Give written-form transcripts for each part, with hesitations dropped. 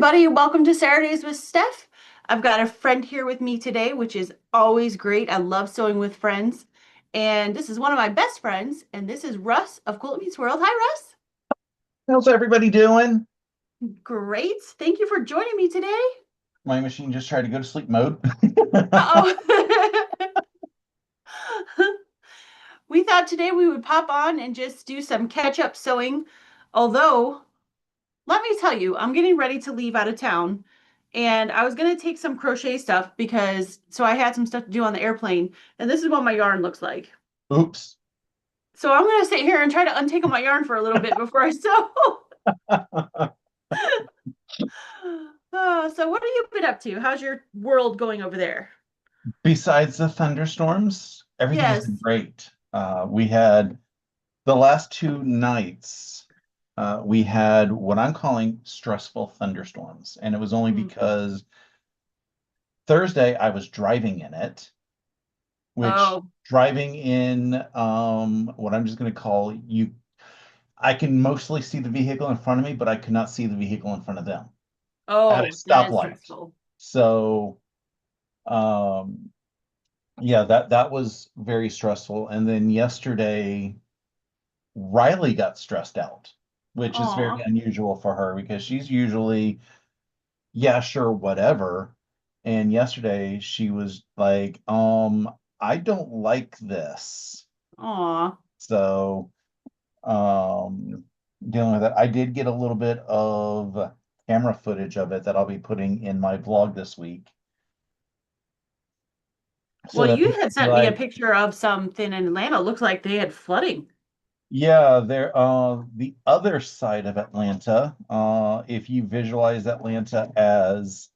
everybody. Welcome to Saturdays with Steph. I've got a friend here with me today, which is always great. I love sewing with friends. And this is one of my best friends, and this is Russ of Quilt Meets World. Hi, Russ. How's everybody doing? Great. Thank you for joining me today. My machine just tried to go to sleep mode. Uh-oh. We thought today we would pop on and just do some catch-up sewing. Although, let me tell you, I'm getting ready to leave out of town. And I was going to take some crochet stuff because so I had some stuff to do on the airplane. And this is what my yarn looks like. Oops. So I'm going to sit here and try to untangle my yarn for a little bit before I sew. So what have you been up to? How's your world going over there? Besides the thunderstorms, everything has been Yes. great. We had the last 2 nights, we had what I'm calling stressful thunderstorms. And it was only Mm. because Thursday I was driving in it, which Oh, driving in what I'm just going to call you, I can mostly see the vehicle in front of me, but I could not see the vehicle in front of them at a oh, that is stoplight. stressful. So, um, yeah, that was very stressful. And then yesterday, Riley got stressed out, which is very Aw. unusual for her because she's usually, yeah, sure, whatever. And yesterday she was like, I don't like this. Aw. So, um, dealing with it, I did get a little bit of camera footage of it that I'll be putting in my vlog this week. So Well, that you people had be sent me a like, picture of something in Atlanta. It looks like they had flooding. yeah, there, the other side of Atlanta, if you visualize Atlanta as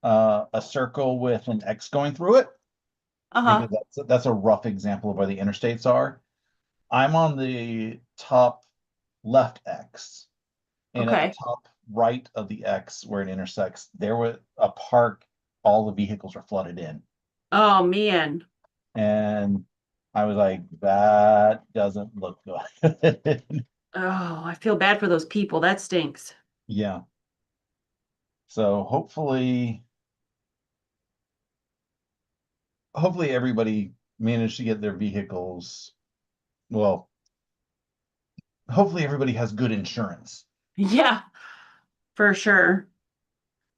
a circle with an X going through it, because Uh-huh. that's a rough example of where the interstates are. I'm on the top left X, and at the Okay. top right of the X where it intersects, there was a park, all the vehicles were flooded in. Oh, man. And I was like, that doesn't look good. Oh, I feel bad for those people. That stinks. Yeah. So hopefully everybody managed to get their vehicles. Well, hopefully everybody has good insurance. Yeah, for sure.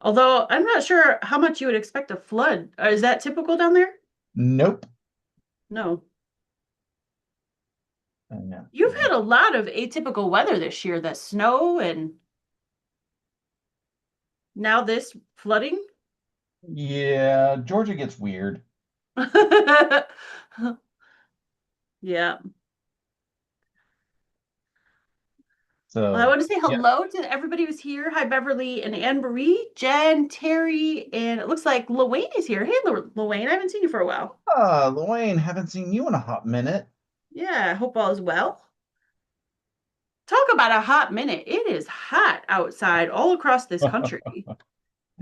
Although I'm not sure how much you would expect a flood. Is that typical down there? Nope. No. Yeah. You've had a lot of atypical weather this year, that snow and now this flooding. Yeah, Georgia gets weird. Yeah. Well, I So want to say yeah. hello to everybody who's here. Hi, Beverly and Anne Marie, Jen, Terry, and it looks like Luane is here. Hey, Luane, I haven't seen you for a while. Luane, haven't seen you in a hot minute. Yeah, I hope all is well. Talk about a hot minute. It is hot outside all across this country.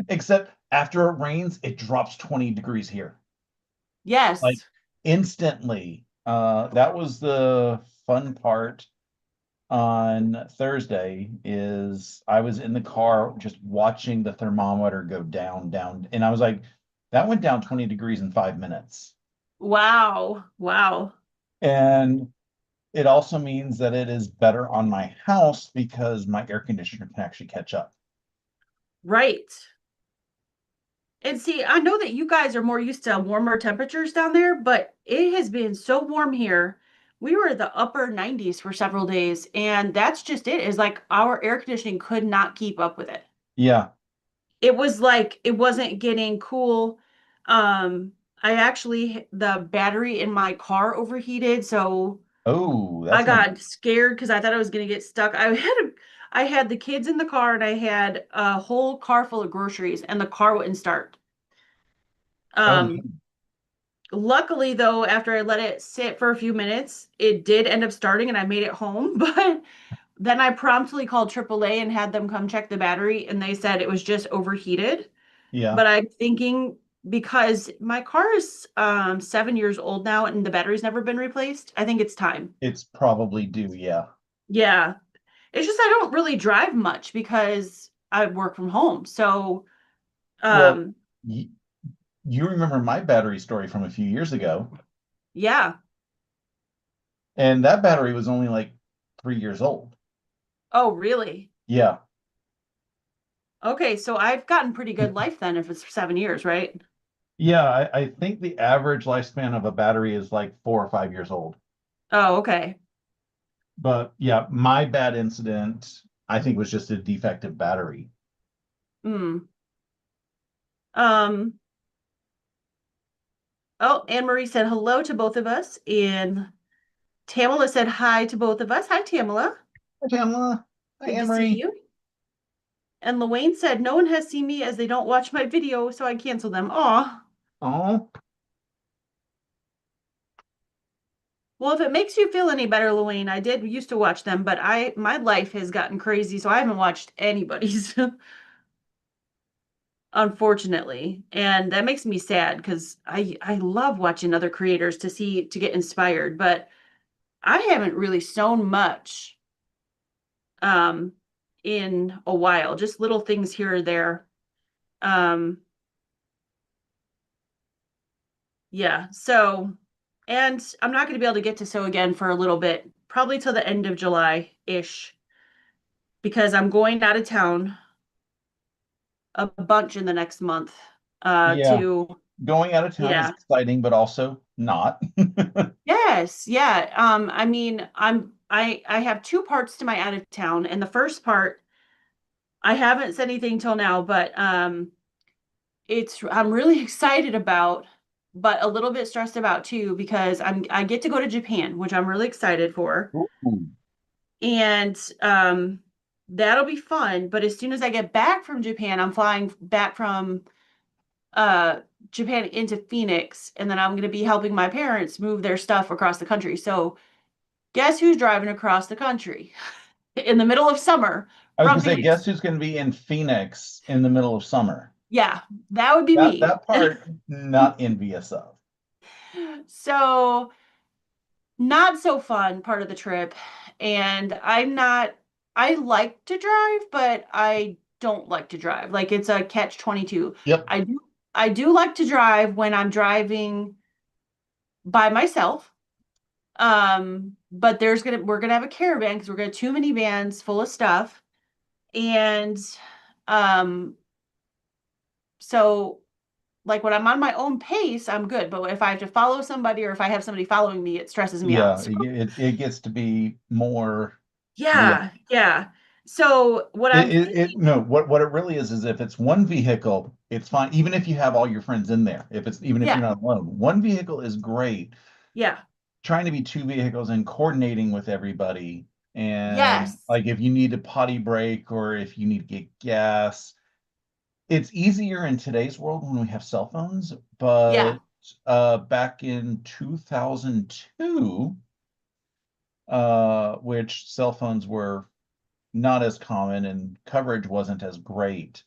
Except after it rains, it drops 20 degrees here. Like Yes. instantly. That was the fun part on Thursday is I was in the car just watching the thermometer go down, down, and I was like, that went down 20 degrees in 5 minutes. Wow. Wow. And it also means that it is better on my house because my air conditioner can actually catch up. Right. And see, I know that you guys are more used to warmer temperatures down there, but it has been so warm here. We were in the upper 90s for several days, and that's just it. Is like our air conditioning could not keep up with it. Yeah. It was like it wasn't getting cool. Um, I actually the battery in my car overheated, so Oh, I that's no got scared because I thought I was gonna get stuck. I had the kids in the car and I had a whole car full of groceries, and the car wouldn't start. oh Um, Luckily, though, after I let it sit for a few minutes, it did end up starting and I made it home. But then I promptly called AAA and had them come check the battery, and they said it was just overheated. yeah. But I'm thinking because my car is 7 years old now and the battery's never been replaced, I think it's time. It's probably due, yeah. Yeah. It's just I don't really drive much because I work from home. So, Well, um, y you remember my battery story from a few years ago, yeah. and that battery was only like 3 years old. Oh, really? Yeah. Okay, so I've gotten pretty good life then if it's 7 years, right? Yeah, I think the average lifespan of a battery is like 4 or 5 years old. Oh, okay. But yeah, my bad incident, I think, was just a defective battery. Mm. Um, oh, Anne Marie said hello to both of us, and Tamala said hi to both of us. Hi, Tamala. Hi, Pamela. Hi, Good to Anne see Marie. you. And Luane said no one has seen me as they don't watch my video, so I cancel them. Aw. Oh, Well, if it makes you feel any better, Luane, I did used to watch them, but I my life has gotten crazy, so I haven't watched anybody's, unfortunately. And that makes me sad because I love watching other creators to get inspired, but I haven't really sewn much um in a while, just little things here or there. Um yeah, so and I'm not going to be able to get to sew again for a little bit, probably till the end of July-ish, because I'm going out of town a bunch in the next month. yeah. To Going out of town is Yeah. exciting, but also not. Yes, yeah. I mean, I have two parts to my out of town, and the first part I haven't said anything till now, but it's I'm really excited about, but a little bit stressed about too because I get to go to Japan, which I'm really excited for. Ooh. And that'll be fun, but as soon as I get back from Japan, I'm flying back from uh Japan into Phoenix, and then I'm going to be helping my parents move their stuff across the country. So, guess who's driving across the country in the middle of summer I was from gonna say, Phoenix? guess who's gonna be in Phoenix in the middle of summer? Yeah, that would be That me. that part not envious of. So, not so fun part of the trip. And I like to drive, but I don't like to drive. Like it's a catch 22. Yep. I do like to drive when I'm driving by myself. But we're gonna have a caravan because we're gonna have two minivans full of stuff. And um, so like when I'm on my own pace, I'm good. But if I have to follow somebody or if I have somebody following me, it stresses me out. Yeah, So it gets to be more. Yeah. yeah, yeah. So what I'm It thinking, no, what it really is if it's one vehicle, it's fine. Even if you have all your friends in there, even if you're yeah, not alone, one vehicle is great. yeah, Trying to be two vehicles and coordinating with everybody, and yes, like if you need a potty break or if you need to get gas, it's easier in today's world when we have cell phones. But yeah, back in 2002, which cell phones were not as common and coverage wasn't as great.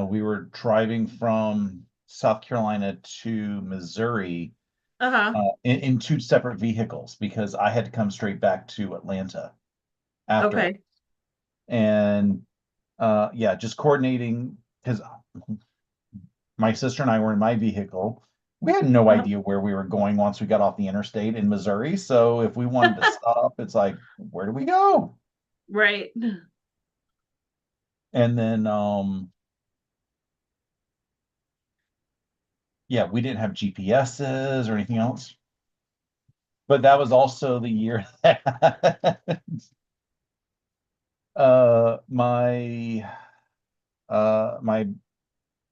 We were driving from South Carolina to Missouri uh-huh, in two separate vehicles because I had to come straight back to Atlanta afterward. okay. And yeah, just coordinating because my sister and I were in my vehicle. We had no Uh-huh. idea where we were going once we got off the interstate in Missouri. So if we wanted to stop, it's like, where do we go? Right. And then yeah, we didn't have GPSs or anything else. But that was also the year that my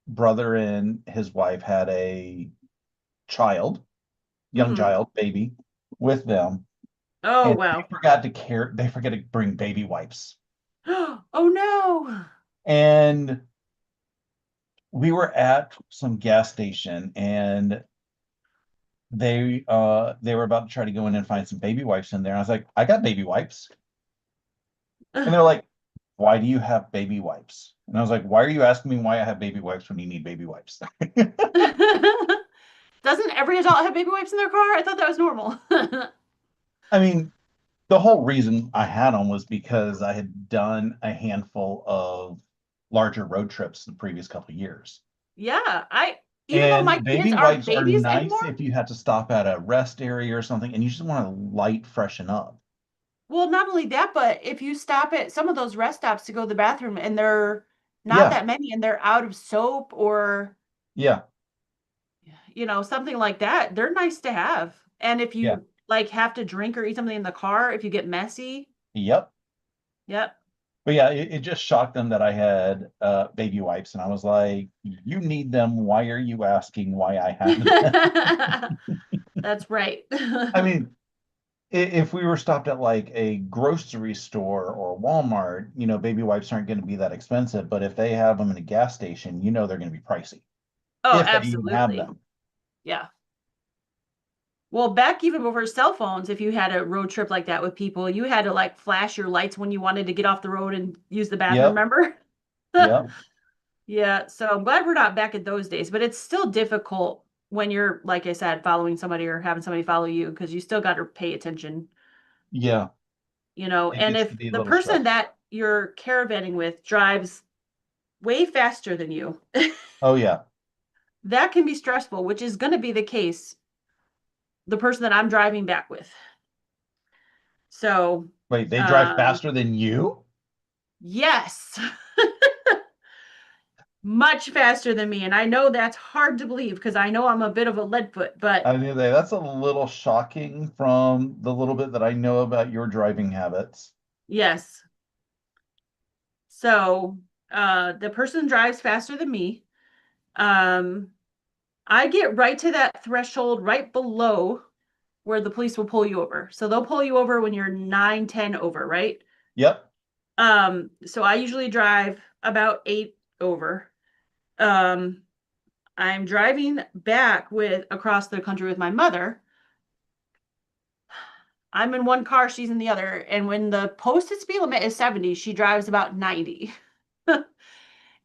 brother and his wife had a child, young Hmm. child, baby, with them, Oh, and wow. they forgot to bring baby wipes. Oh no. And we were at some gas station and they were about to try to go in and find some baby wipes in there. I was like, I got baby wipes. And they're like, why do you have baby wipes? And I was like, why are you asking me why I have baby wipes when you need baby wipes? Doesn't every adult have baby wipes in their car? I thought that was normal. I mean, the whole reason I had them was because I had done a handful of larger road trips the previous couple of years. Yeah, I even though my And kids baby aren't wipes are babies nice anymore. if you had to stop at a rest area or something and you just want to light freshen up. Well, not only that, but if you stop at some of those rest stops to go to the bathroom and they're not Yeah, that many and they're out of soap or, yeah, something like that, they're nice to have. And if yeah. you like have to drink or eat something in the car, if you get messy, Yep. yep. But yeah, it just shocked them that I had baby wipes, and I was like, "You need them. Why are you asking why I have them?" That's right. I mean, if we were stopped at like a grocery store or Walmart, baby wipes aren't going to be that expensive. But if they have them in a gas station, they're going to be pricey Oh, if they even have absolutely. them. Yeah. Well, back even before cell phones, if you had a road trip like that with people, you had to like flash your lights when you wanted to get off the road and use the bathroom, Yep, remember? yep, Yeah, so I'm glad we're not back at those days, but it's still difficult when you're, like I said, following somebody or having somebody follow you because you still got to pay attention, yeah. It and gets to if be a the little person stressful. that you're caravanning with drives way faster than you, Oh yeah. that can be stressful, which is going to be the case, the person that I'm driving back with. So, Wait, they drive um, faster than you? yes, much faster than me. And I know that's hard to believe because I know I'm a bit of a lead foot, but I mean, that's a little shocking from the little bit that I know about your driving habits. yes. So, the person drives faster than me. Um, I get right to that threshold right below where the police will pull you over. So they'll pull you over when you're 9, 10 over, right? Yep. So I usually drive about 8 over. Um, I'm driving back with across the country with my mother. I'm in one car, she's in the other. And when the posted speed limit is 70, she drives about 90.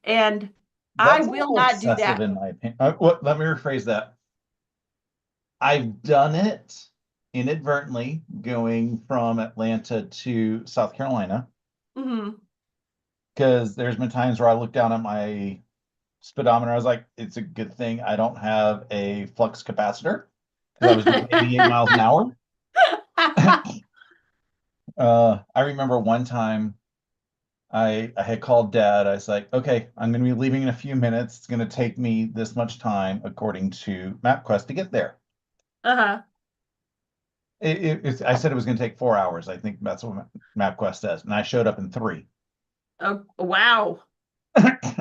And I That's a will little not do excessive that. in my opinion. Let me rephrase that. I've done it inadvertently going from Atlanta to South Carolina Mhm. because there's been times where I look down at my speedometer. I was like, it's a good thing I don't have a flux capacitor because I was doing 88 miles an hour. I remember one time I had called dad. I was like, okay, I'm going to be leaving in a few minutes. It's going to take me this much time according to MapQuest to get there. Uh-huh. I said it was going to take 4 hours. I think that's what MapQuest says. And I showed up in three. Oh, wow.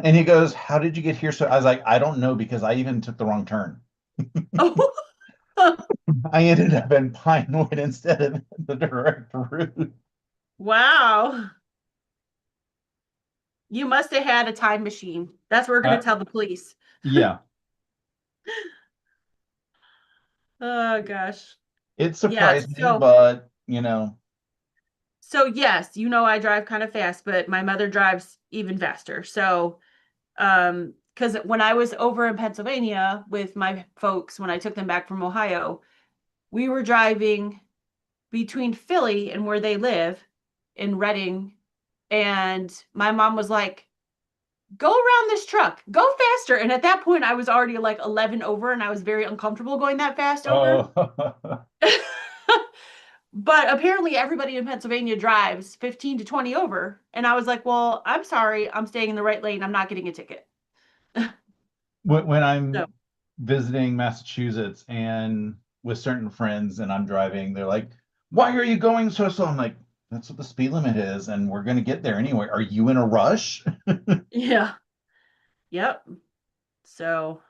And he goes, how did you get here? So I was like, I don't know because I even took the wrong turn. Oh, I ended up in Pinewood instead of the direct route. wow. You must have had a time machine. That's what we're going to Uh, tell the police. yeah, Oh gosh. it Yeah, surprised me, so but yes, I drive kind of fast, but my mother drives even faster. So, because when I was over in Pennsylvania with my folks, when I took them back from Ohio, we were driving between Philly and where they live in Reading, and my mom was like, go around this truck, go faster. And at that point, I was already like 11 over, and I was very uncomfortable going that fast over. oh, But apparently, everybody in Pennsylvania drives 15 to 20 over. And I was like, well, I'm sorry, I'm staying in the right lane. I'm not getting a ticket. when So, I'm visiting Massachusetts and with certain friends and I'm driving, they're like, why are you going so slow? I'm like, that's what the speed limit is, and we're going to get there anyway. Are you in a rush? yeah. Yep. So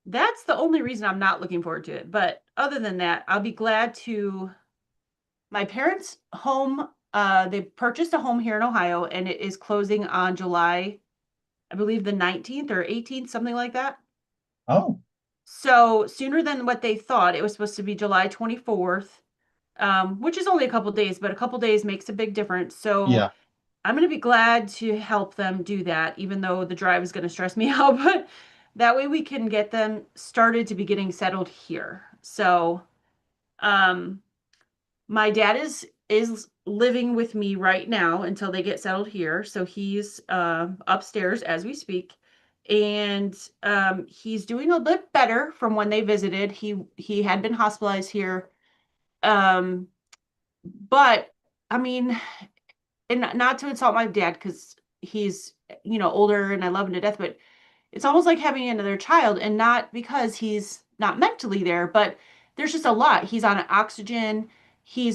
that's the only reason I'm not looking forward to it. But other than that, I'll be glad to. My parents' home, they purchased a home here in Ohio and it is closing on July, I believe the 19th or 18th, something like that. Oh, So sooner than what they thought. It was supposed to be July 24th, which is only a couple days, but a couple days makes a big difference. So yeah. I'm going to be glad to help them do that, even though the drive is going to stress me out. But that way we can get them started to be getting settled here. So, um, my dad is is living with me right now until they get settled here. So he's upstairs as we speak. And he's doing a bit better from when they visited. He had been hospitalized here. Um, but I mean, and not to insult my dad because he's, older and I love him to death, but it's almost like having another child, and not because he's not mentally there, but there's just a lot. He's on oxygen. He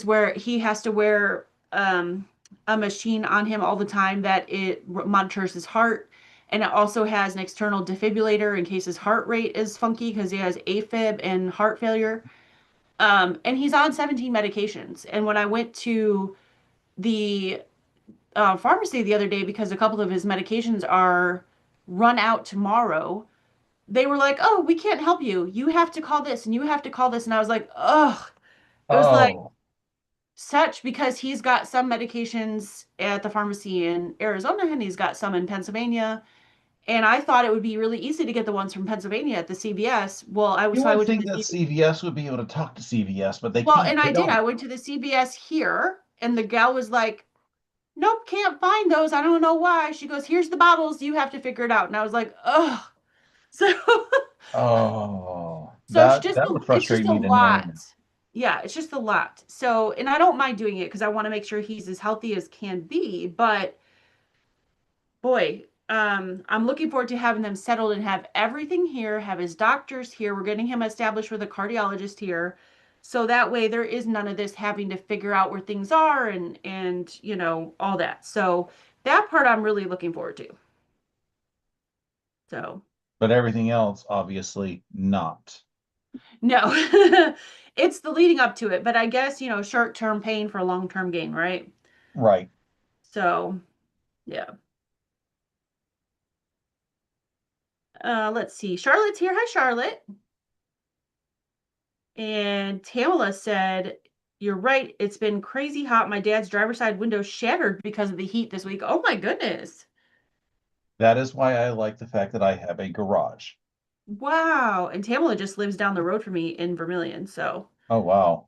has to wear a machine on him all the time that it monitors his heart. And it also has an external defibrillator in case his heart rate is funky because he has AFib and heart failure. And he's on 17 medications. And when I went to the pharmacy the other day because a couple of his medications are run out tomorrow, they were like, "Oh, we can't help you. You have to call this and you have to call this." And I was like, "Ugh." It was like Oh, such because he's got some medications at the pharmacy in Arizona and he's got some in Pennsylvania. And I thought it would be really easy to get the ones from Pennsylvania at the CVS. you So I would went to think the that CVS. CVS would be able to talk to CVS, but they Well, can't. and They I did. I don't. went to the CVS here and the gal was like, "Nope, can't find those. I don't know why." She goes, "Here's the bottles. You have to figure it out." And I was like, "Ugh." So Oh, So that would it's frustrate just a me to no lot. end. Yeah, it's just a lot. So, and I don't mind doing it because I want to make sure he's as healthy as can be. But boy, I'm looking forward to having them settled and have everything here, have his doctors here. We're getting him established with a cardiologist here. So that way there is none of this having to figure out where things are and all that. So that part I'm really looking forward to. So But everything else, obviously, not. no, it's the leading up to it, but I guess, short-term pain for long-term gain, right? Right. So, yeah. Let's see. Charlotte's here. Hi, Charlotte. And Tamala said, "You're right. It's been crazy hot. My dad's driver's side window shattered because of the heat this week." Oh my goodness. That is why I like the fact that I have a garage. Wow. And Tamala just lives down the road from me in Vermilion. So, Oh, wow.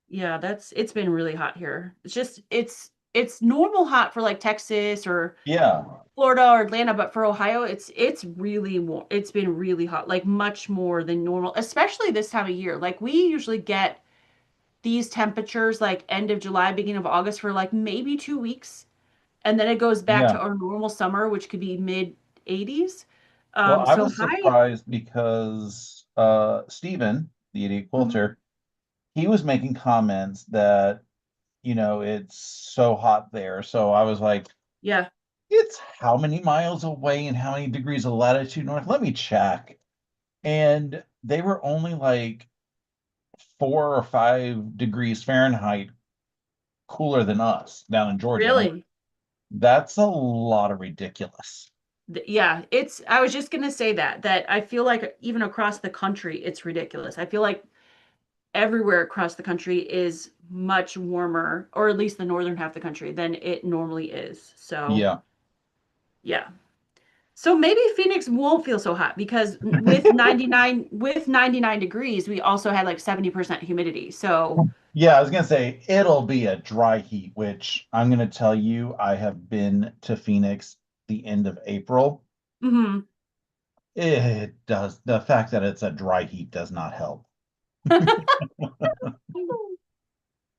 yeah, it's been really hot here. It's normal hot for like Texas or Yeah. Florida or Atlanta, but for Ohio, it's really warm. It's been really hot, like much more than normal, especially this time of year. Like we usually get these temperatures like end of July, beginning of August for like maybe 2 weeks, and then it goes back to Yeah. our normal summer, which could be mid 80s. Well, I So was high. surprised because Stephen, the idiot Mhm. quilter, he was making comments that, it's so hot there. So I was like, Yeah, it's how many miles away and how many degrees of latitude north? Let me check. And they were only like 4 or 5 degrees Fahrenheit cooler than us down in Georgia. And I'm like, really. that's a lot of ridiculous. Yeah, I was just gonna say that I feel like even across the country, it's ridiculous. I feel like everywhere across the country is much warmer, or at least the northern half of the country, than it normally is. So, Yeah. yeah. So maybe Phoenix won't feel so hot because with 99 degrees, we also had like 70% humidity. So, Yeah, I was gonna say it'll be a dry heat, which I'm gonna tell you, I have been to Phoenix the end of April. mhm. It does, the fact that it's a dry heat does not help.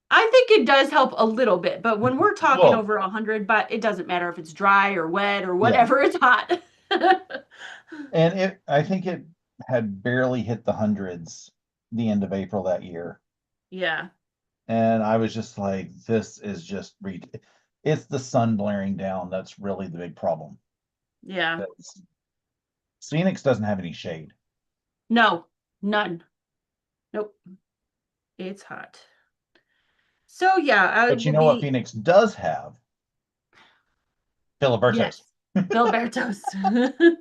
I think it does help a little bit, but when we're talking Well, over 100, but it doesn't matter if it's dry or wet or yeah. whatever, it's hot. And I think it had barely hit the hundreds the end of April that year. Yeah, And I was just like, this is just it's the sun blaring down that's really the big problem. yeah. That's, Phoenix doesn't have any shade. No, none. Nope. It's hot. So yeah, I But you will know what be, Phoenix does have? Filibertos. yes, Filibertos.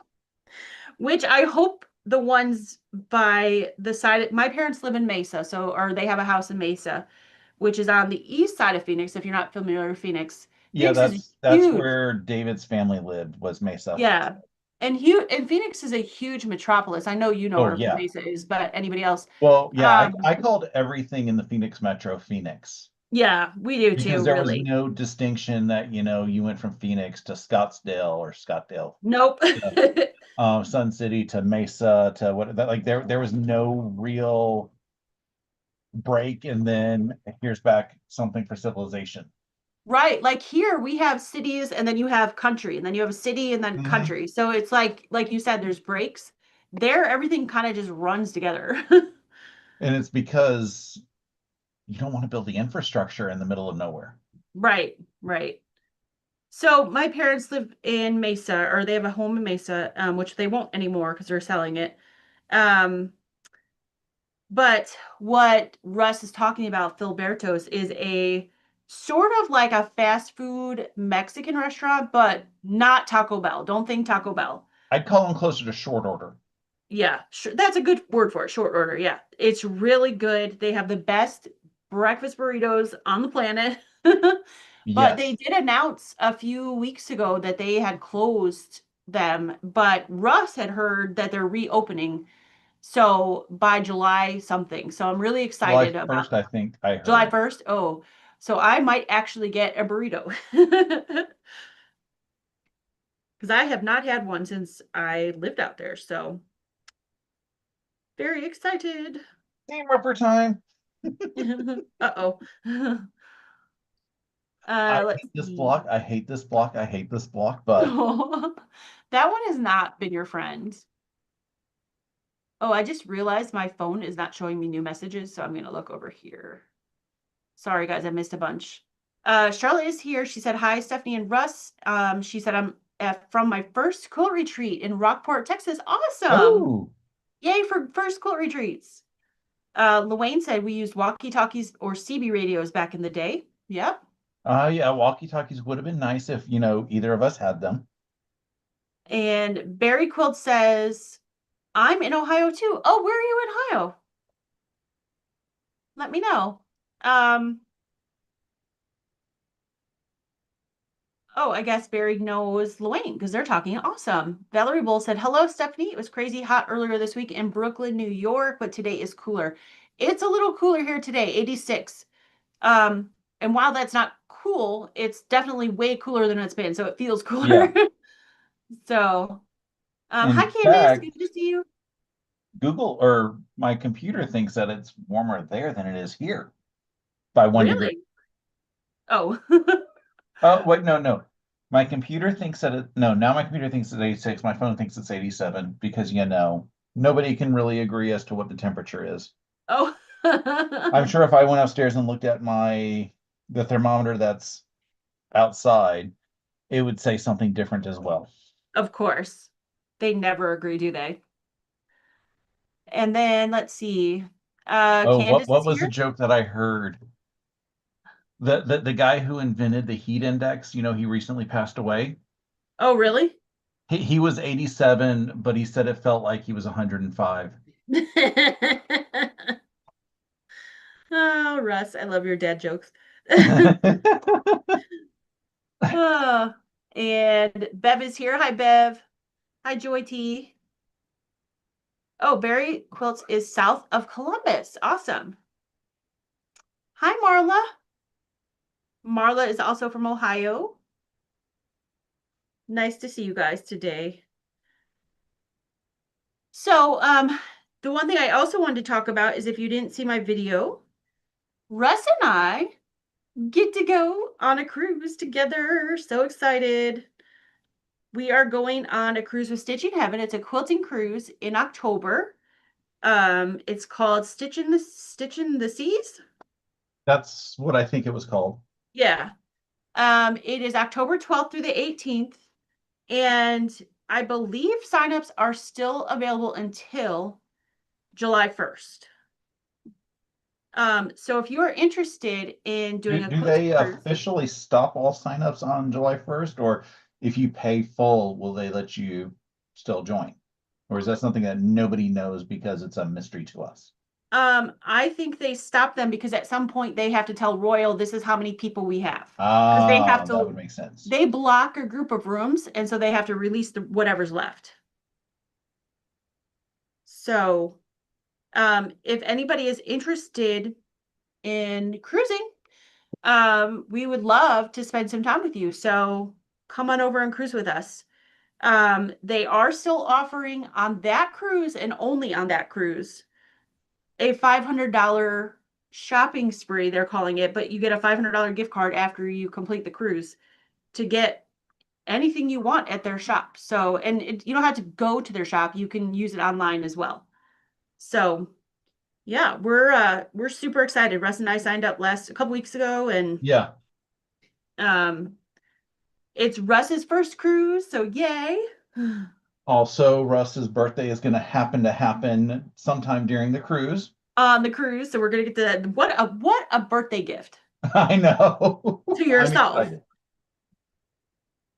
Which I hope the ones by the side, my parents live in Mesa, or they have a house in Mesa, which is on the east side of Phoenix, if you're not familiar with Phoenix. Yeah, Phoenix is that's huge. where David's family lived, was Mesa. Yeah. And Phoenix is a huge metropolis. I know you know Oh where yeah. Mesa is, but anybody else? Well, yeah, Um, I called everything in the Phoenix Metro Phoenix. Yeah, we do because too, there was really. no distinction that, you went from Phoenix to Scottsdale or Scottsdale Nope. to Sun City to Mesa to what that like there was no real break, and then here's back something for civilization. Right. Like here we have cities and then you have country and then you have a city and then Hmm. country. So it's like you said, there's breaks. There, everything kind of just runs together. And it's because you don't want to build the infrastructure in the middle of nowhere. Right, right. So my parents live in Mesa, or they have a home in Mesa, which they won't anymore because they're selling it. Um, but what Russ is talking about, Filiberto's, is a sort of like a fast food Mexican restaurant, but not Taco Bell. Don't think Taco Bell. I'd call them closer to short order. Yeah, sure. That's a good word for it. Short order. Yeah. It's really good. They have the best breakfast burritos on the planet. But they Yes. did announce a few weeks ago that they had closed them, but Russ had heard that they're reopening. So by July something. So I'm really July excited about 1st, I think I July heard. 1st. Oh, so I might actually get a burrito because I have not had one since I lived out there. So very excited. Team Ripper time. Uh-oh. I Let's hate this see. block. I hate this block. I hate this block, but That one has not been your friend. Oh, I just realized my phone is not showing me new messages, so I'm gonna look over here. Sorry, guys, I missed a bunch. Charlotte is here. She said, hi, Stephanie and Russ. She said, I'm from my first quilt retreat in Rockport, Texas. Awesome. oh, Yay for first quilt retreats. Luane said we used walkie-talkies or CB radios back in the day. Yep. yeah, walkie-talkies would have been nice if, either of us had them. And Barry Quilt says, I'm in Ohio too. Oh, where are you in Ohio? Let me know. Um, oh, I guess Barry knows Luane because they're talking. Awesome. Valerie Bull said, hello, Stephanie. It was crazy hot earlier this week in Brooklyn, New York, but today is cooler. It's a little cooler here today, 86. And while that's not cool, it's definitely way cooler than it's been, so it feels cooler. Yeah. So, hi In Candace, good fact, to see you. Google or my computer thinks that it's warmer there than it is here by 1 degree. Really? Oh, Oh, wait, no, no. My computer thinks that no, now my computer thinks it's 86. My phone thinks it's 87 because, nobody can really agree as to what the temperature is. oh, I'm sure if I went upstairs and looked at the thermometer that's outside, it would say something different as well. of course. They never agree, do they? And then let's see. Oh, what Candace what is was the here. joke that I heard? The guy who invented the heat index, he recently passed away. Oh, really? He was 87, but he said it felt like he was 105. Oh, Russ, I love your dad jokes. Oh, and Bev is here. Hi, Bev. Hi, Joy T. Oh, Barry Quilts is south of Columbus. Awesome. Hi, Marla. Marla is also from Ohio. Nice to see you guys today. So, the one thing I also wanted to talk about is if you didn't see my video, Russ and I get to go on a cruise together. So excited. We are going on a cruise with Stitching Heaven. It's a quilting cruise in October. It's called Stitching the Seas. That's what I think it was called. Yeah. It is October 12th through the 18th, and I believe signups are still available until July 1st. So if you are interested in Do, doing a do quilting they cruise, officially stop all signups on July 1st, or if you pay full, will they let you still join? Or is that something that nobody knows because it's a mystery to us? I think they stop them because at some point they have to tell Royal this is how many people we have. Because they have Ah, that would to make sense. they block a group of rooms and so they have to release whatever's left. So if anybody is interested in cruising, we would love to spend some time with you. So come on over and cruise with us. They are still offering on that cruise and only on that cruise a $500 shopping spree, they're calling it, but you get a $500 gift card after you complete the cruise to get anything you want at their shop. So, and you don't have to go to their shop, you can use it online as well. So, yeah, we're super excited. Russ and I signed up a couple weeks ago, and Yeah. um it's Russ's first cruise, so yay. Also, Russ's birthday is going to happen sometime during the cruise. On the cruise, so we're gonna get the what a birthday gift I know. to I'm yourself. excited.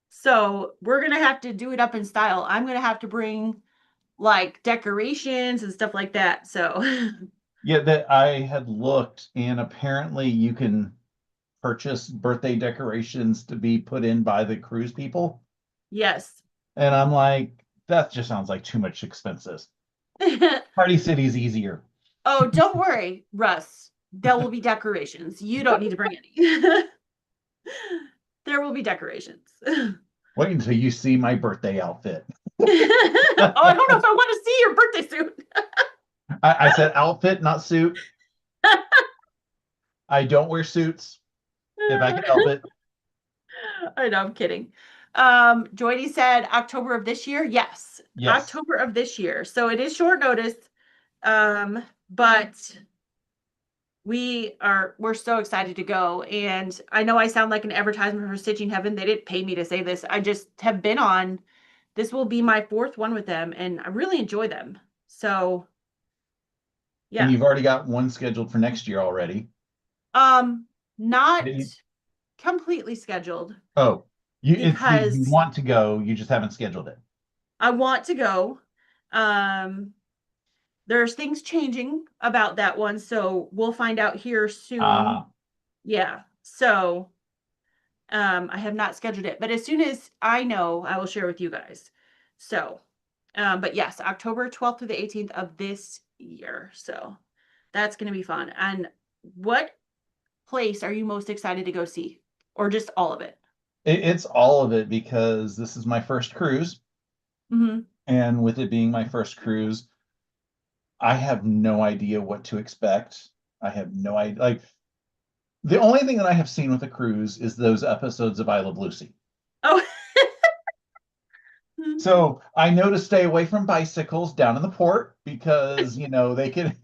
So we're gonna have to do it up in style. I'm gonna have to bring like decorations and stuff like that. So Yeah, that I had looked, and apparently you can purchase birthday decorations to be put in by the cruise people. yes. And I'm like, that just sounds like too much expenses. Party City's easier. Oh, don't worry, Russ. There will be decorations. You don't need to bring any. There will be decorations. Wait until you see my birthday outfit. Oh, I don't know if I want to see your birthday suit. I said outfit, not suit. I don't wear suits if I can help it. I know, I'm kidding. Joydy said October of this year. Yes, Yes. October of this year. So it is short notice. But we're so excited to go. And I know I sound like an advertisement for Stitching Heaven. They didn't pay me to say this. I just have been on. This will be my fourth one with them, and I really enjoy them. So And yeah. you've already got one scheduled for next year already. Um, not Didn't you? completely scheduled Oh, you because want to go, you just haven't scheduled it. I want to go. Um, there's things changing about that one, so we'll find out here soon. Ah, Yeah. So I have not scheduled it, but as soon as I know, I will share with you guys. So, but yes, October 12th through the 18th of this year. So that's going to be fun. And what place are you most excited to go see? Or just all of it? it's all of it because this is my first cruise. Hmm. And with it being my first cruise, I have no idea what to expect. I have no idea. Like, the only thing that I have seen with a cruise is those episodes of I Love Lucy. Oh, So I know to stay away from bicycles down in the port because, they can.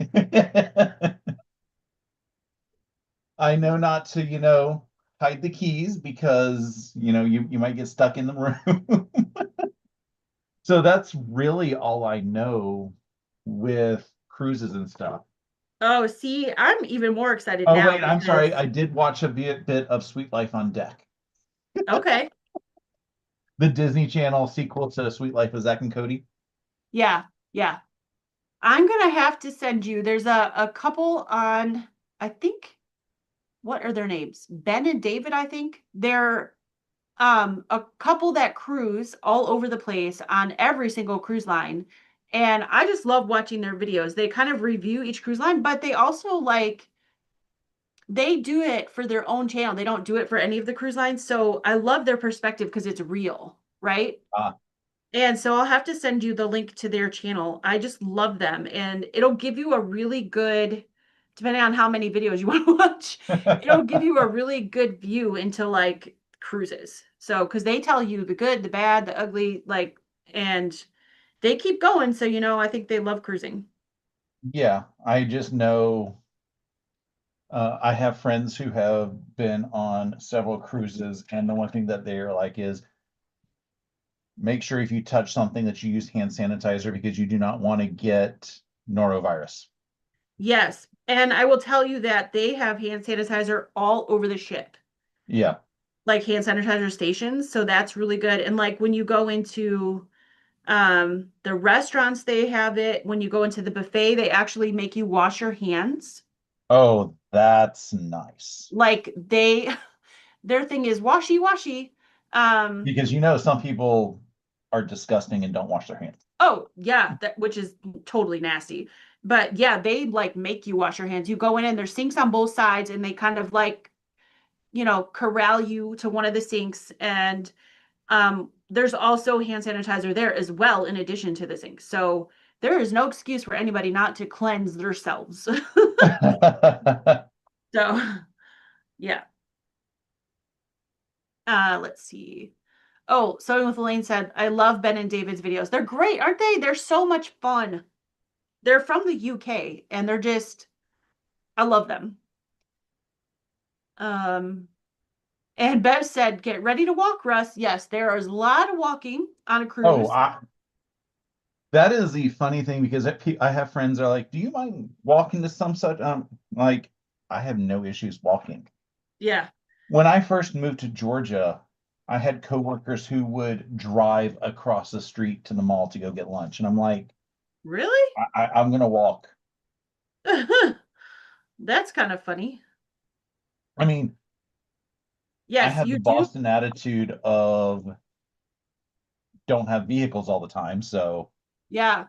I know not to, hide the keys because, you might get stuck in the room. So that's really all I know with cruises and stuff. oh, see, I'm even more excited Oh, now wait, I'm sorry. because, I did watch a bit of Sweet Life on Deck, okay. the Disney Channel sequel to Sweet Life of Zack and Cody. Yeah. Yeah. I'm gonna have to send you. There's a couple on, I think, what are their names? Ben and David, I think. They're a couple that cruise all over the place on every single cruise line. And I just love watching their videos. They kind of review each cruise line, but they also like they do it for their own channel. They don't do it for any of the cruise lines. So I love their perspective because it's real, right? Ah. And so I'll have to send you the link to their channel. I just love them. And it'll give you a really good, depending on how many videos you want to watch, it'll give you a really good view into like cruises. So, because they tell you the good, the bad, the ugly, like, and they keep going. So, I think they love cruising. Yeah, I just know I have friends who have been on several cruises, and the one thing that they're like is make sure if you touch something that you use hand sanitizer because you do not want to get norovirus. Yes. And I will tell you that they have hand sanitizer all over the ship, Yeah. like hand sanitizer stations. So that's really good. And like when you go into the restaurants, they have it. When you go into the buffet, they actually make you wash your hands. Oh, that's nice. Like their thing is washy washy. Um, Because some people are disgusting and don't wash their hands. oh yeah, that which is totally nasty. But yeah, they like make you wash your hands. You go in and there's sinks on both sides and they kind of like corral you to one of the sinks. And there's also hand sanitizer there as well, in addition to the sink. So there is no excuse for anybody not to cleanse themselves. So, yeah. Let's see. Oh, Sewing with Elaine said, I love Ben and David's videos. They're great, aren't they? They're so much fun. They're from the UK and they're just, I love them. Um, and Bev said, get ready to walk, Russ. Yes, there is a lot of walking on a Oh, cruise. that is the funny thing because I have friends that are like, "Do you mind walking to some such?" Like, I have no issues walking. Yeah. When I first moved to Georgia, I had coworkers who would drive across the street to the mall to go get lunch, and I'm like, Really? I'm gonna walk. That's kind of funny. I mean, I Yes, have the you do. Boston attitude of don't have vehicles all the time, so Yeah.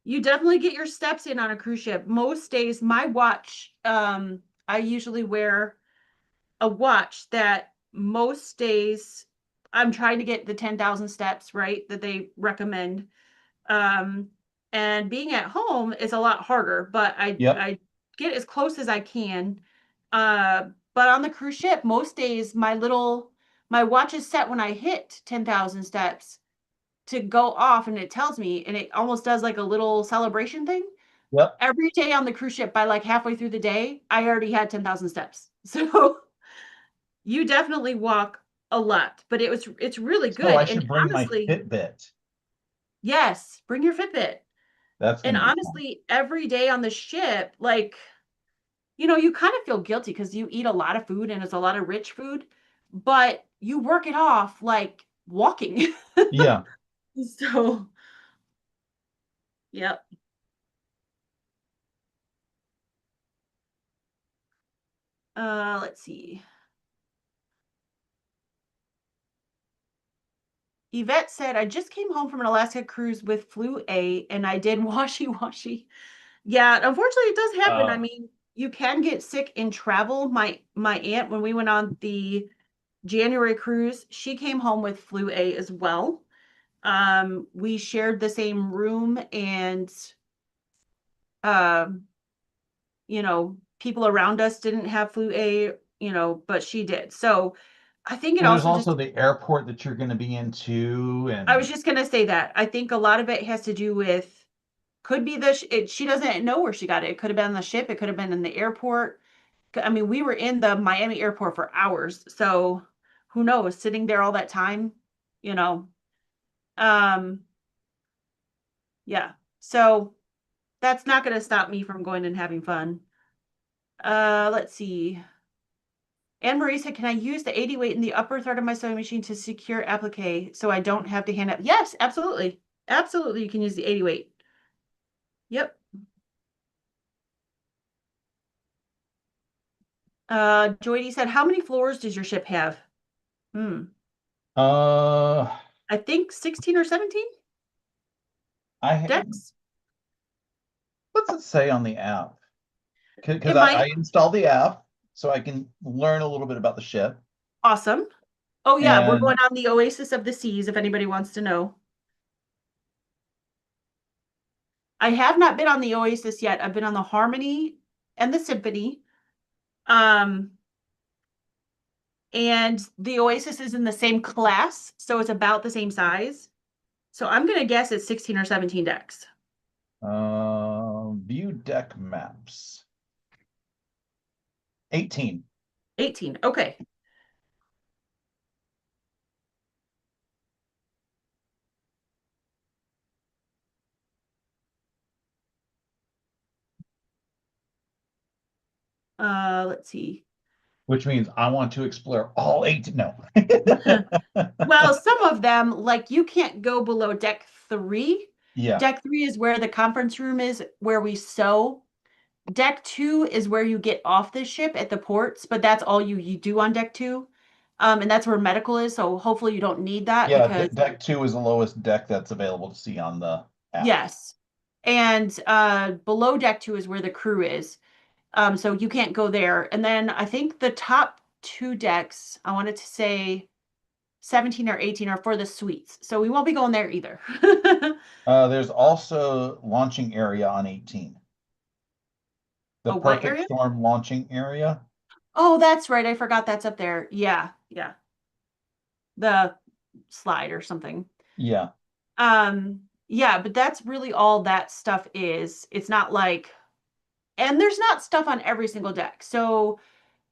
You definitely get your steps in on a cruise ship. Most days, my watch, I usually wear a watch that most days I'm trying to get the 10,000 steps, right, that they recommend. Um, and being at home is a lot harder, but yep, I get as close as I can. But on the cruise ship, most days my watch is set when I hit 10,000 steps to go off, and it tells me, and it almost does like a little celebration thing. yep. Every day on the cruise ship, by like halfway through the day, I already had 10,000 steps. So you definitely walk a lot, but it's really So good. I And should bring my honestly, Fitbit. yes, bring your Fitbit. That's And gonna be fun. honestly, every day on the ship, like, you kind of feel guilty because you eat a lot of food and it's a lot of rich food, but you work it off like walking. Yeah. So, yep. Let's see. Yvette said, I just came home from an Alaska cruise with flu A and I did washy washy. Yeah, unfortunately it does happen. I Uh, mean, you can get sick in travel. My aunt, when we went on the January cruise, she came home with flu A as well. We shared the same room and um, people around us didn't have flu A, but she did. So I think it well, there's also also just the airport that you're going to be into, I was and just gonna say that. I think a lot of it has to do with could be she doesn't know where she got it. It could have been on the ship, it could have been in the airport. I mean, we were in the Miami airport for hours, so who knows, sitting there all that time, you know. Um, yeah. So that's not gonna stop me from going and having fun. Let's see. Anne Marie said, can I use the 80 weight in the upper thread of my sewing machine to secure applique so I don't have to hand it? Yes, absolutely. Absolutely, you can use the 80 weight. Yep. Joydy said, how many floors does your ship have? Hmm. uh, I think 16 or 17 I decks. what's it say on the app? Because It I might. installed the app so I can learn a little bit about the ship. Awesome. Oh yeah, we're going And on the Oasis of the Seas if anybody wants to know. I have not been on the Oasis yet. I've been on the Harmony and the Symphony. Um, and the Oasis is in the same class, so it's about the same size. So I'm gonna guess it's 16 or 17 decks. view deck maps. 18. 18. Okay. Let's see. Which means I want to explore all 18. No. Well, some of them, like you can't go below deck three. Yeah. Deck three is where the conference room is, where we sew. Deck two is where you get off the ship at the ports, but that's all you do on deck two. And that's where medical is. So hopefully you don't need that Yeah, because deck 2 is the lowest deck that's available to see on the app. yes. And below deck two is where the crew is. So you can't go there. And then I think the top two decks. I wanted to say 17 or 18 are for the suites. So we won't be going there either. There's also launching area on 18. The Oh, what perfect area? storm launching area. Oh, that's right. I forgot that's up there. Yeah, yeah. The slide or something. Yeah. Yeah, but that's really all that stuff is. It's not like, and there's not stuff on every single deck. So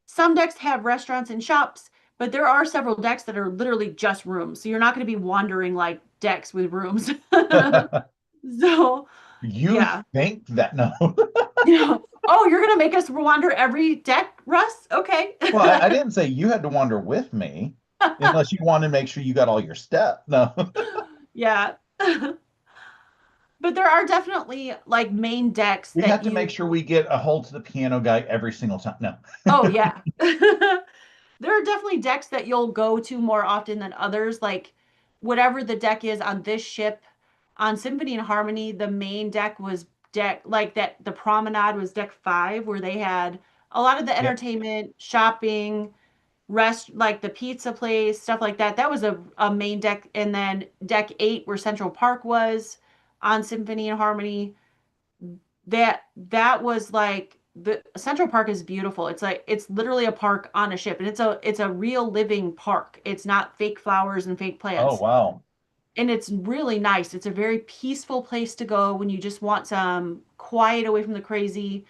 some decks have restaurants and shops, but there are several decks that are literally just rooms. So you're not going to be wandering like decks with rooms. So, You yeah. think that no. Yeah. Oh, you're going to make us wander every deck, Russ? Okay. Well, I didn't say you had to wander with me unless you want to make sure you got all your steps. No. Yeah. But there are definitely like main decks We that have to make you, sure we get a hold to the piano guy every single time. No. oh, yeah. There are definitely decks that you'll go to more often than others. Like whatever the deck is on this ship, on Symphony and Harmony, the main deck was deck like that. The Promenade was deck 5, where they had a lot of the Yep. entertainment, shopping, rest, like the pizza place, stuff like that. That was a main deck. And then deck 8, where Central Park was on Symphony and Harmony, that was like the Central Park is beautiful. It's like it's literally a park on a ship, and it's a real living park. It's not fake flowers and fake Oh, plants. wow. And it's really nice. It's a very peaceful place to go when you just want some quiet away from the crazy.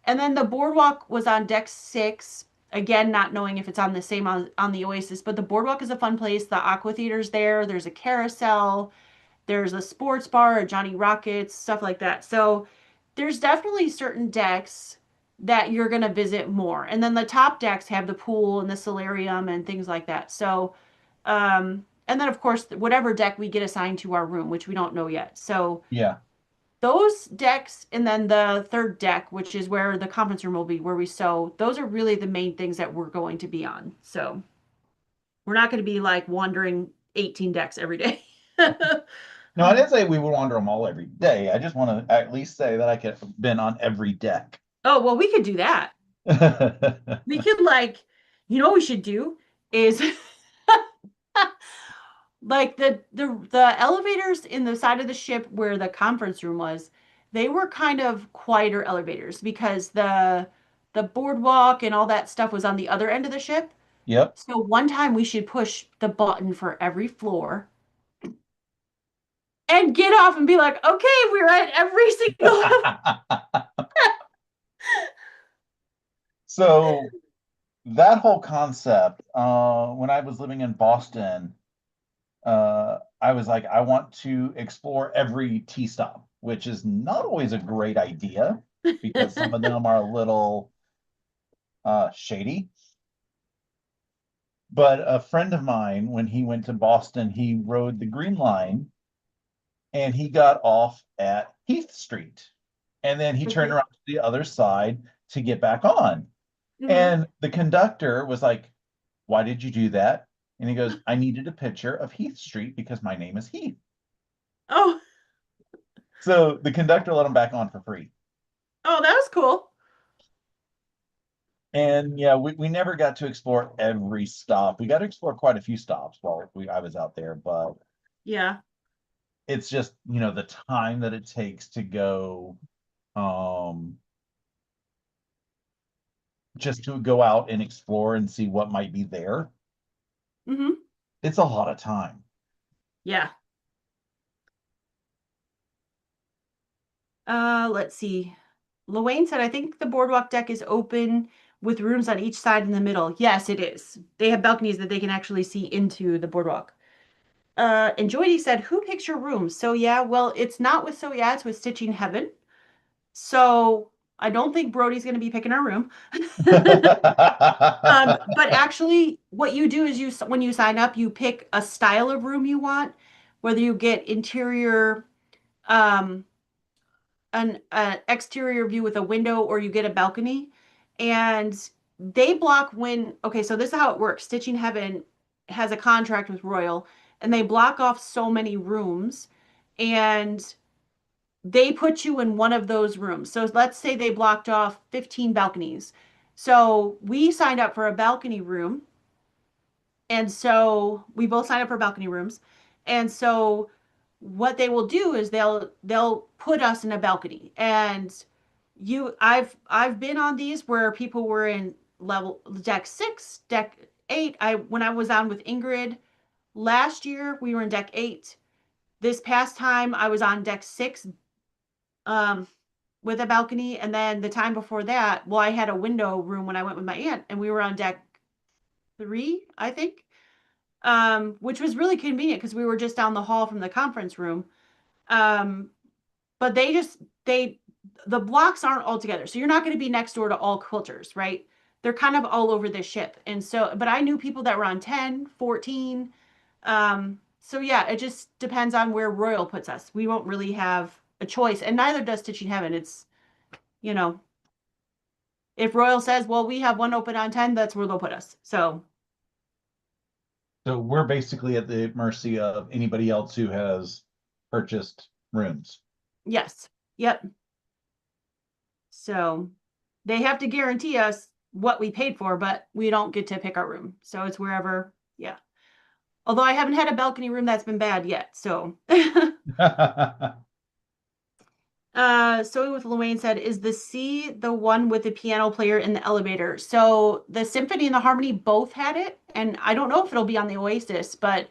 And then the boardwalk was on deck 6. Again, not knowing if it's on the same on the Oasis, but the boardwalk is a fun place. The Aqua Theater's there. There's a carousel. There's a sports bar, a Johnny Rockets, stuff like that. So there's definitely certain decks that you're going to visit more. And then the top decks have the pool and the solarium and things like that. So, and then of course, whatever deck we get assigned to our room, which we don't know yet. So Yeah. those decks, and then the third deck, which is where the conference room will be, where we sew, those are really the main things that we're going to be on. So we're not going to be like wandering 18 decks every day. No, I didn't say we would wander them all every day. I just want to at least say that I could have been on every deck. Oh, well, we could do that. We could like, what we should do is like the elevators in the side of the ship where the conference room was, they were kind of quieter elevators because the boardwalk and all that stuff was on the other end of the ship. Yep. So one time we should push the button for every floor and get off and be like, okay, we're at every single. So that whole concept, when I was living in Boston, I was like, I want to explore every tea stop, which is not always a great idea because some of them are a little shady. But a friend of mine, when he went to Boston, he rode the Green Line and he got off at Heath Street. And then he turned Okay. around to the other side to get back on. Hmm. And the conductor was like, why did you do that? And he goes, I needed a picture of Heath Street because my name is Heath. Oh, So the conductor let him back on for free. oh, that was cool. And yeah, we never got to explore every stop. We got to explore quite a few stops while I was out there, but Yeah. it's just, the time that it takes to go, um, just to go out and explore and see what might be there. Hmm. It's a lot of time. Yeah. Let's see. Luane said, I think the boardwalk deck is open with rooms on each side in the middle. Yes, it is. They have balconies that they can actually see into the boardwalk. And Joy said, who picks your rooms? So yeah, well, it's not with So yeah, it's with Stitching Heaven. So I don't think Brody's going to be picking our room. But actually, what you do is when you sign up, you pick a style of room you want, whether you get interior, um, an exterior view with a window, or you get a balcony, and they block when. Okay, so this is how it works. Stitching Heaven has a contract with Royal, and they block off so many rooms, and they put you in one of those rooms. So let's say they blocked off 15 balconies. So we signed up for a balcony room. And so we both signed up for balcony rooms. And so what they will do is they'll put us in a balcony. And I've been on these where people were in level deck 6, deck 8. I when I was on with Ingrid last year, we were in deck 8. This past time I was on deck 6 um with a balcony, and then the time before that, well, I had a window room when I went with my aunt and we were on deck 3, I think. Which was really convenient because we were just down the hall from the conference room. Um, but they the blocks aren't all together, so you're not going to be next door to all quilters, right? They're kind of all over this ship, and so but I knew people that were on 10, 14. So yeah, it just depends on where Royal puts us. We won't really have a choice, and neither does Stitching Heaven. It's you know if Royal says, well, we have one open on 10, that's where they'll put us. So So we're basically at the mercy of anybody else who has purchased rooms. yes, yep. So they have to guarantee us what we paid for, but we don't get to pick our room. So it's wherever, yeah. Although I haven't had a balcony room that's been bad yet. So so with Luane said, is the C the one with the piano player in the elevator? So the Symphony and the Harmony both had it, and I don't know if it'll be on the Oasis, but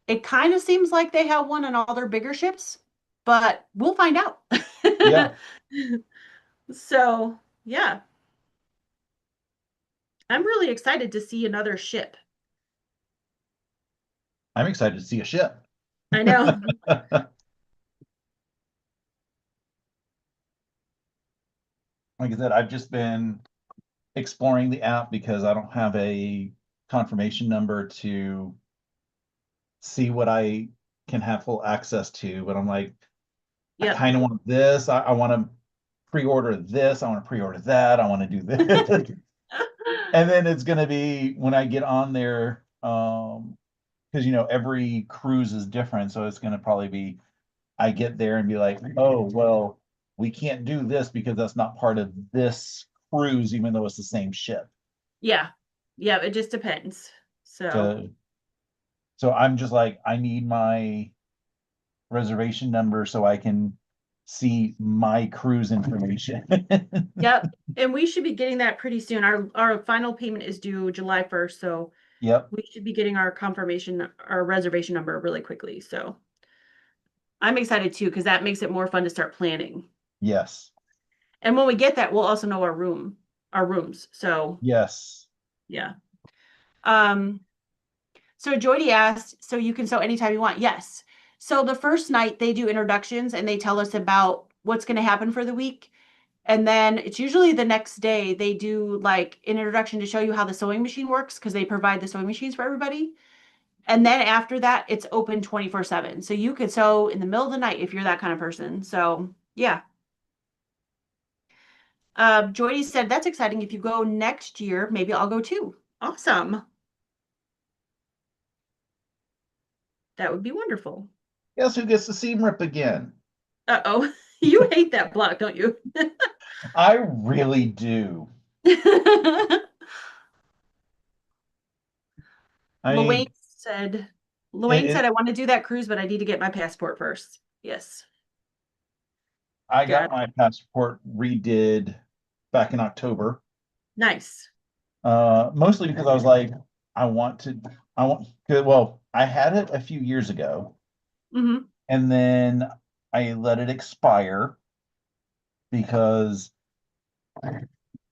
it kind of seems like they have one on all their bigger ships, but we'll find out. Yeah, So yeah, I'm really excited to see another ship. I'm excited to see a ship. I know. Like I said, I've just been exploring the app because I don't have a confirmation number to see what I can have full access to. But I'm like, I Yep. kind of want this. I want to pre-order this. I want to pre-order that. I want to do this. And then it's going to be when I get on there, because every cruise is different. So it's going to probably be I get there and be like, oh, well, we can't do this because that's not part of this cruise, even though it's the same ship. Yeah. Yeah, it just depends. So, So, so I'm just like, I need my reservation number so I can see my cruise information. yep. And we should be getting that pretty soon. Our final payment is due July 1st, so Yep. we should be getting our confirmation, our reservation number really quickly. So, I'm excited too because that makes it more fun to start planning. Yes. And when we get that, we'll also know our rooms. So, Yes. yeah. Um, So Jody asked, so you can sew anytime you want? Yes. So the first night they do introductions and they tell us about what's going to happen for the week. And then it's usually the next day they do like an introduction to show you how the sewing machine works because they provide the sewing machines for everybody. And then after that, it's open 24/7. So you could sew in the middle of the night if you're that kind of person. So yeah. Jody said, that's exciting. If you go next year, maybe I'll go too. Awesome. That would be wonderful. Guess who gets the seam rip again? Uh-oh. You hate that block, don't you? I really do. I Luane mean, said, it, Luane said, it I want to do that cruise, but I need to get my passport first. Yes. I got Got my passport redid back in October. nice. Mostly because I was like, I want to, I want, well, I had it a few years ago Hmm. and then I let it expire because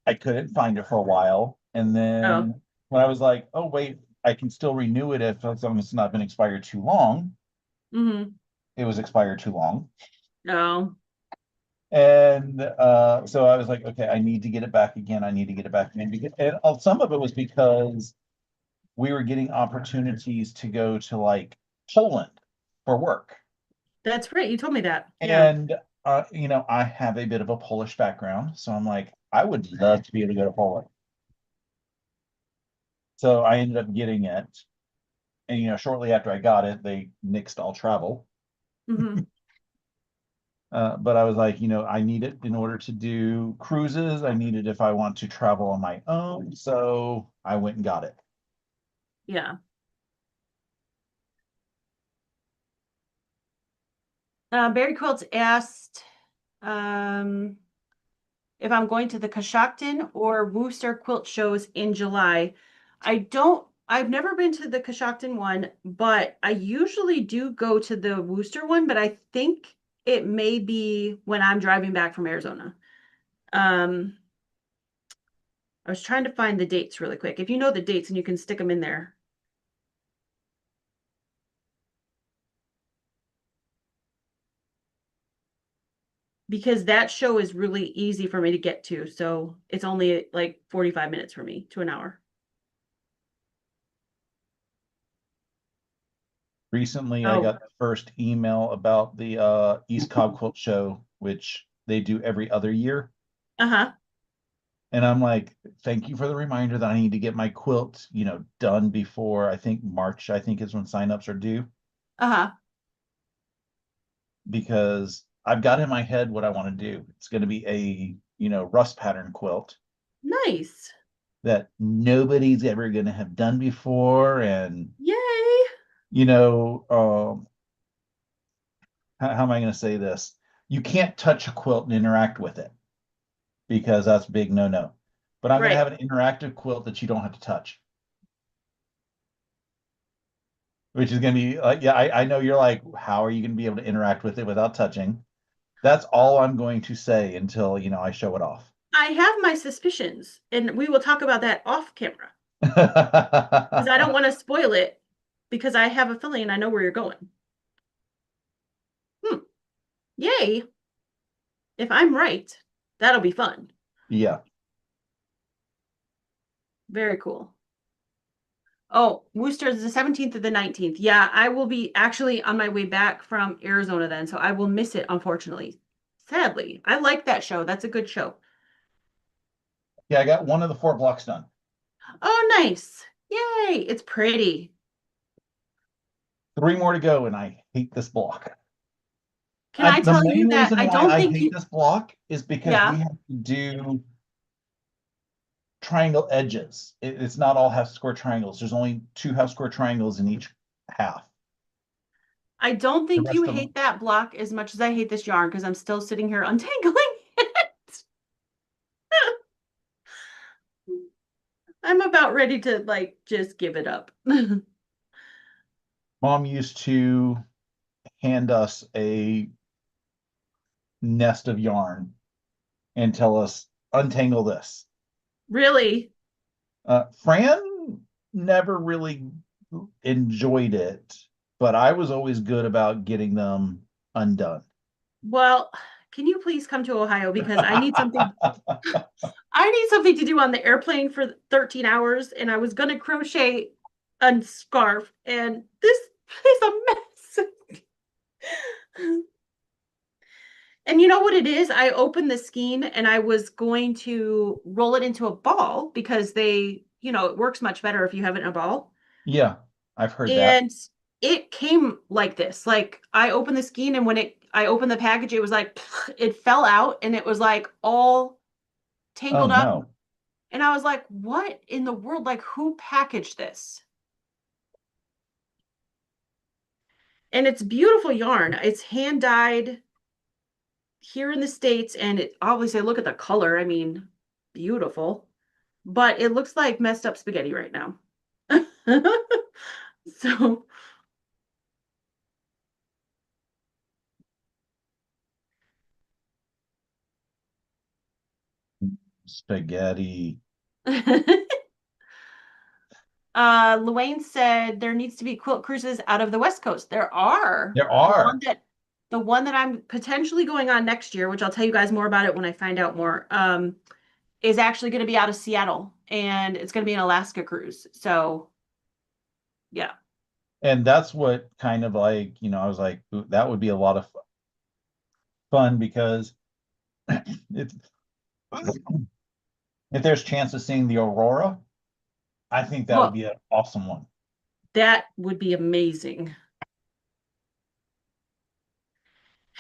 I couldn't find it for a while. And Oh. then when I was like, oh, wait, I can still renew it if as long as it's not been expired too long, Hmm. it was expired too long. Oh. And so I was like, okay, I need to get it back again. I need to get it back again. And some of it was because we were getting opportunities to go to like Poland for work. That's right. You told me that. Yeah. And I have a bit of a Polish background, so I'm like, I would love to be able to go to Poland. So I ended up getting it. And shortly after I got it, they nixed all travel. Hmm. But I was like, I need it in order to do cruises. I need it if I want to travel on my own. So I went and got it. Yeah. Barry Quilts asked um, if I'm going to the Coshocton or Worcester quilt shows in July. I've never been to the Coshocton one, but I usually do go to the Worcester one, but I think it may be when I'm driving back from Arizona. Um, I was trying to find the dates really quick. If you know the dates and you can stick them in there, because that show is really easy for me to get to. So it's only like 45 minutes for me to an hour. Recently, I Oh, got the first email about the East Cobb Quilt Show, which they do every other year. uh-huh, And I'm like, thank you for the reminder that I need to get my quilt, done before I think March, I think is when signups are due, uh-huh. because I've got in my head what I want to do. It's going to be a, Russ pattern quilt Nice. that nobody's ever going to have done before. And, Yay. you know, um, how am I going to say this? You can't touch a quilt and interact with it because that's a big no-no. But I'm going to Right. have an interactive quilt that you don't have to touch. Which is going to be like, yeah, I know you're like, how are you going to be able to interact with it without touching? That's all I'm going to say until, I show it off. I have my suspicions, and we will talk about that off camera because I don't want to spoil it because I have a feeling I know where you're going. Hmm. Yay. If I'm right, that'll be fun. Yeah. Very cool. Oh, Worcester is the 17th to the 19th. Yeah, I will be actually on my way back from Arizona then, so I will miss it, unfortunately. Sadly. I like that show. That's a good show. Yeah, I got one of the 4 blocks done. Oh, nice. Yay. It's pretty. 3 more to go, and I hate this block. Can I The tell you main that reason I why don't I think hate you, this block is because we yeah, have to do triangle edges. It's not all half square triangles. There's only 2 half square triangles in each half. I don't The think you rest of them, hate that block as much as I hate this yarn because I'm still sitting here untangling it. I'm about ready to like just give it up. Mom used to hand us a nest of yarn and tell us, untangle this. Really? Fran never really enjoyed it, but I was always good about getting them undone. Well, can you please come to Ohio because I need something to do on the airplane for 13 hours and I was going to crochet a scarf and this is a mess. And you know what it is? I opened the skein and I was going to roll it into a ball because it works much better if you have it in a ball. Yeah, I've heard that. And it came like this. Like I opened the skein and I opened the package, it was like it fell out and it was like all Oh tangled up. no. And I was like, what in the world? Like who packaged this? And it's beautiful yarn. It's hand dyed here in the States. And it obviously look at the color. I mean, beautiful. But it looks like messed up spaghetti right now. So Spaghetti. Luane said there needs to be quilt cruises out of the West Coast. There are. There The one are. that the one that I'm potentially going on next year, which I'll tell you guys more about it when I find out more, is actually going to be out of Seattle and it's going to be an Alaska cruise. So yeah. And that's what kind of like, I was like, "Ooh, that would be a lot of fun because it's if there's chance of seeing the aurora, I think that would Well, be an awesome one. that would be amazing.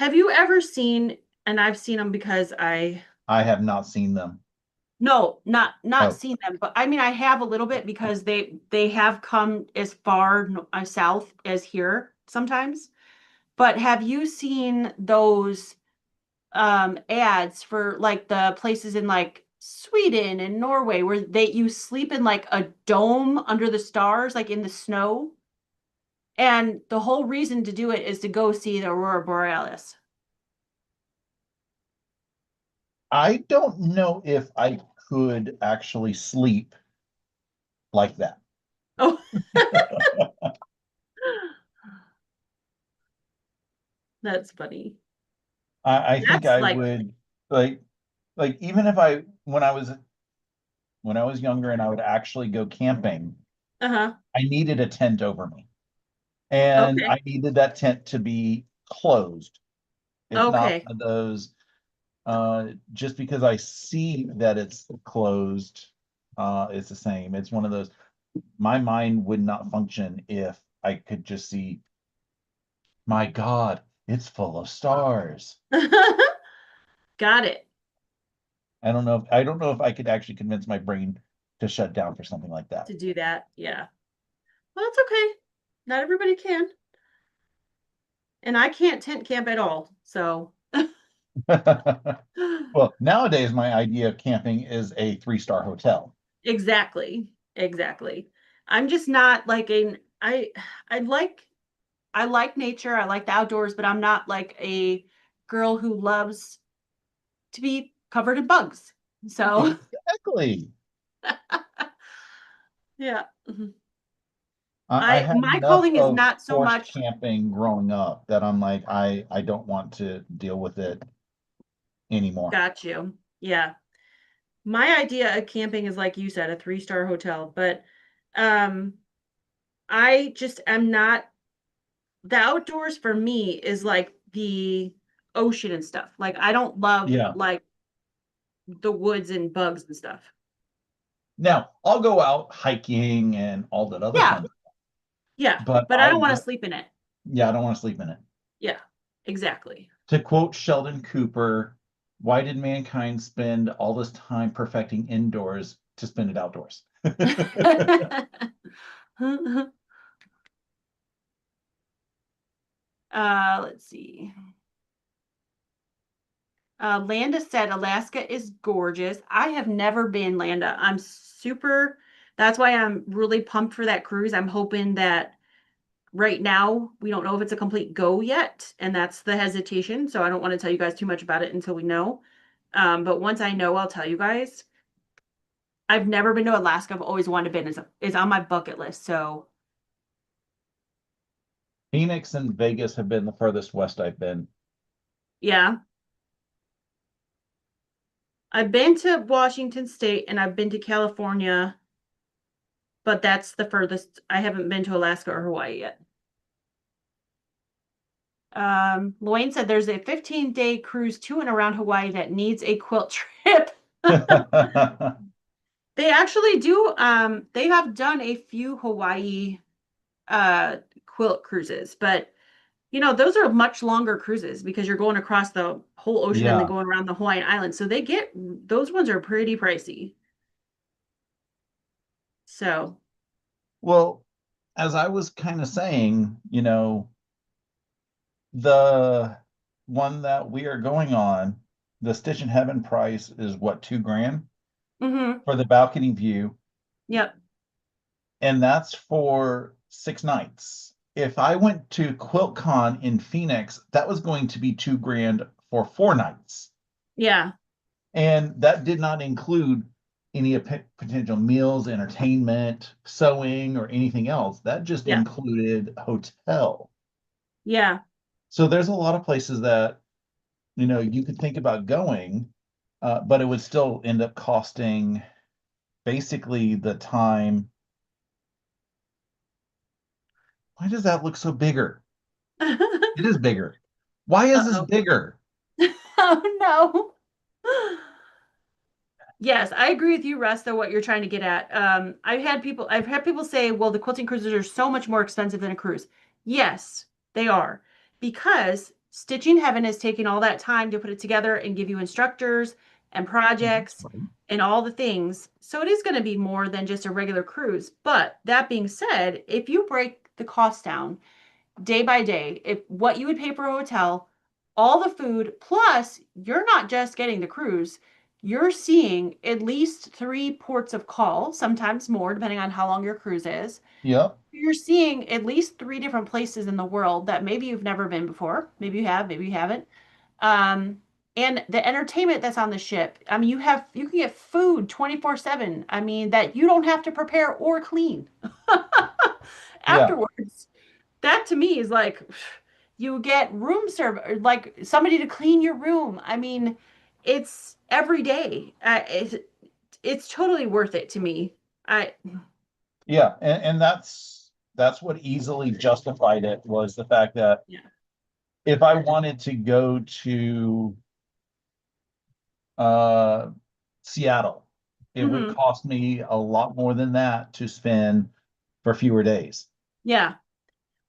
Have you ever seen, and I've seen them because I, I have not seen them. no, not Oh, seen them, but I mean I have a little bit because they have come as far south as here sometimes. But have you seen those ads for like the places in like Sweden and Norway where they you sleep in like a dome under the stars, like in the snow? And the whole reason to do it is to go see the aurora borealis. I don't know if I could actually sleep like that. Oh, that's funny. I think That's I like, would like even if I when I was younger and I would actually go camping, uh-huh. I needed a tent over me. And Okay. I needed that tent to be closed. It's not Okay. one of those just because I see that it's closed, it's the same. It's one of those my mind would not function if I could just see, my God, it's full of stars. Got it. I don't know if I could actually convince my brain to shut down for something like that. To do that. Yeah. Well, it's okay. Not everybody can. And I can't tent camp at all. So Well, nowadays my idea of camping is a three-star hotel. exactly. Exactly. I'm just not like I like I like nature, I like the outdoors, but I'm not like a girl who loves to be covered in bugs. So, Exactly. yeah. Mhm. I I had my enough calling is of not so forced much camping growing up that I'm like, I don't want to deal with it anymore. got you. Yeah. My idea of camping is like you said, a three-star hotel, but um I just am not the outdoors for me is like the ocean and stuff. Like I don't love Yeah. like the woods and bugs and stuff. Now, I'll go out hiking and all that other Yeah, fun, yeah, but but I don't want to sleep in it. yeah, I don't want to sleep in it. Yeah, exactly. To quote Sheldon Cooper, why did mankind spend all this time perfecting indoors to spend it outdoors? Let's see. Landa said Alaska is gorgeous. I have never been, Landa. That's why I'm really pumped for that cruise. I'm hoping that right now we don't know if it's a complete go yet, and that's the hesitation. So I don't want to tell you guys too much about it until we know. But once I know, I'll tell you guys. I've never been to Alaska. I've always wanted to been. Is on my bucket list. So Phoenix and Vegas have been the furthest west I've been. yeah, I've been to Washington State and I've been to California, but that's the furthest. I haven't been to Alaska or Hawaii yet. Luane said there's a 15-day cruise to and around Hawaii that needs a quilt trip. They actually do. They have done a few Hawaii uh quilt cruises, but those are much longer cruises because you're going across the whole ocean and then Yeah. going around the Hawaiian Islands. So those ones are pretty pricey. So, Well, as I was kind of saying, the one that we are going on, the Stitch in Heaven price is what, 2 grand hmm for the balcony view, yep, and that's for 6 nights. If I went to QuiltCon in Phoenix, that was going to be 2 grand for 4 nights. yeah, And that did not include any potential meals, entertainment, sewing, or anything else. That just yeah, included hotel. yeah. So there's a lot of places that, you could think about going, but it would still end up costing basically the time. Why does that look so bigger? It is bigger. Why is this Uh-oh. bigger? Oh no. Yes, I agree with you, Russ, though, what you're trying to get at. I've had people say, well, the quilting cruises are so much more expensive than a cruise. Yes, they are. Because Stitching Heaven is taking all that time to put it together and give you instructors and Oh, that's projects fun. and all the things. So it is going to be more than just a regular cruise. But that being said, if you break the cost down day by day, if what you would pay for a hotel, all the food, plus you're not just getting the cruise, you're seeing at least three ports of call, sometimes more, depending on how long your cruise is. Yep. You're seeing at least three different places in the world that maybe you've never been before. Maybe you have, maybe you haven't. Um, and the entertainment that's on the ship. I mean, you can get food 24/7. I mean, that you don't have to prepare or clean Yeah. afterwards. That to me is like you get room service, like somebody to clean your room. I mean, it's every day. It's totally worth it to me. I Yeah. And that's what easily justified it was the fact that Yeah. if I wanted to go to uh Seattle, it would Hmm. cost me a lot more than that to spend for fewer days. Yeah.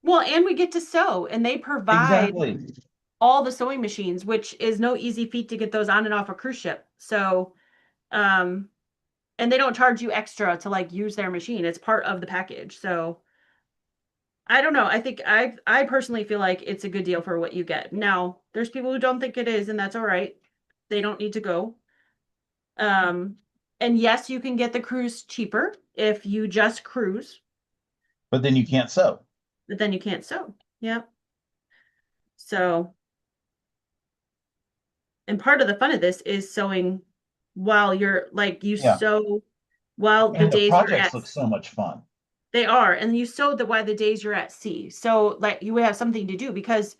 Well, and we get to sew, and they provide Exactly. all the sewing machines, which is no easy feat to get those on and off a cruise ship. So, um, and they don't charge you extra to like use their machine. It's part of the package. So, I don't know. I personally feel like it's a good deal for what you get. Now, there's people who don't think it is, and that's all right. They don't need to go. Um, and yes, you can get the cruise cheaper if you just cruise, But then you can't sew. but then you can't sew. Yeah. So, and part of the fun of this is sewing while you're like you Yeah. sew while the And the days you're projects at look so much fun. they are, and you sew the while the days you're at sea. So like you have something to do because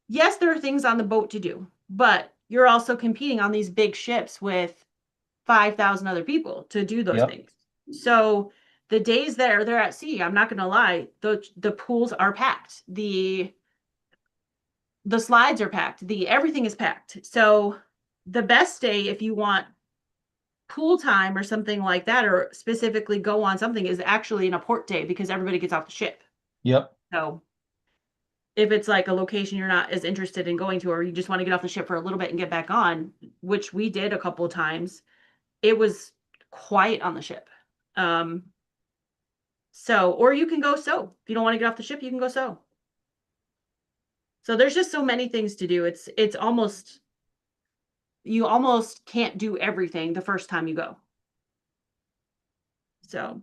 yes, there are things on the boat to do, but you're also competing on these big ships with 5,000 other people to do those Yep. things. So the days they're at sea, I'm not going to lie, the pools are packed. The slides are packed. The everything is packed. So the best day if you want pool time or something like that, or specifically go on something, is actually in a port day because everybody gets off the ship. Yep. So if it's like a location you're not as interested in going to, or you just want to get off the ship for a little bit and get back on, which we did a couple of times, it was quiet on the ship. Um, so, or you can go sew. If you don't want to get off the ship, you can go sew. So there's just so many things to do. It's almost you almost can't do everything the first time you go. So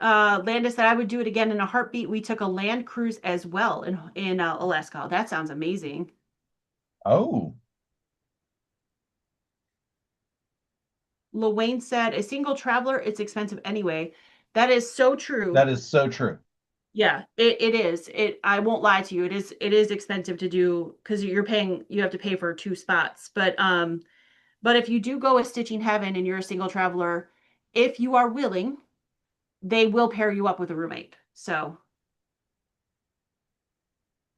Landis said I would do it again in a heartbeat. We took a land cruise as well in Alaska. That sounds amazing. Oh, Lawayne said, a single traveler, it's expensive anyway. That is so true. that is so true. Yeah, it is. I won't lie to you. It is expensive to do because you have to pay for two spots. But if you do go with Stitching Heaven and you're a single traveler, if you are willing, they will pair you up with a roommate. So,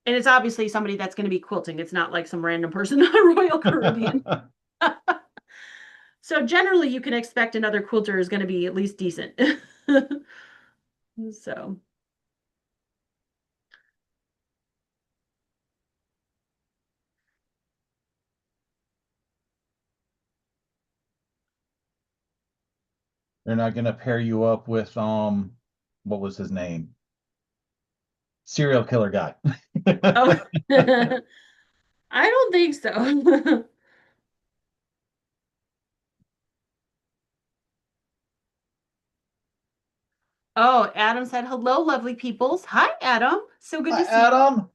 and it's obviously somebody that's going to be quilting. It's not like some random person on Royal Caribbean. So generally you can expect another quilter is going to be at least decent. So, They're not going to pair you up with what was his name? Serial killer guy. oh, I don't think so. Oh, Adam said, hello, lovely peoples. Hi, Adam. So good Hi, to see you. Adam.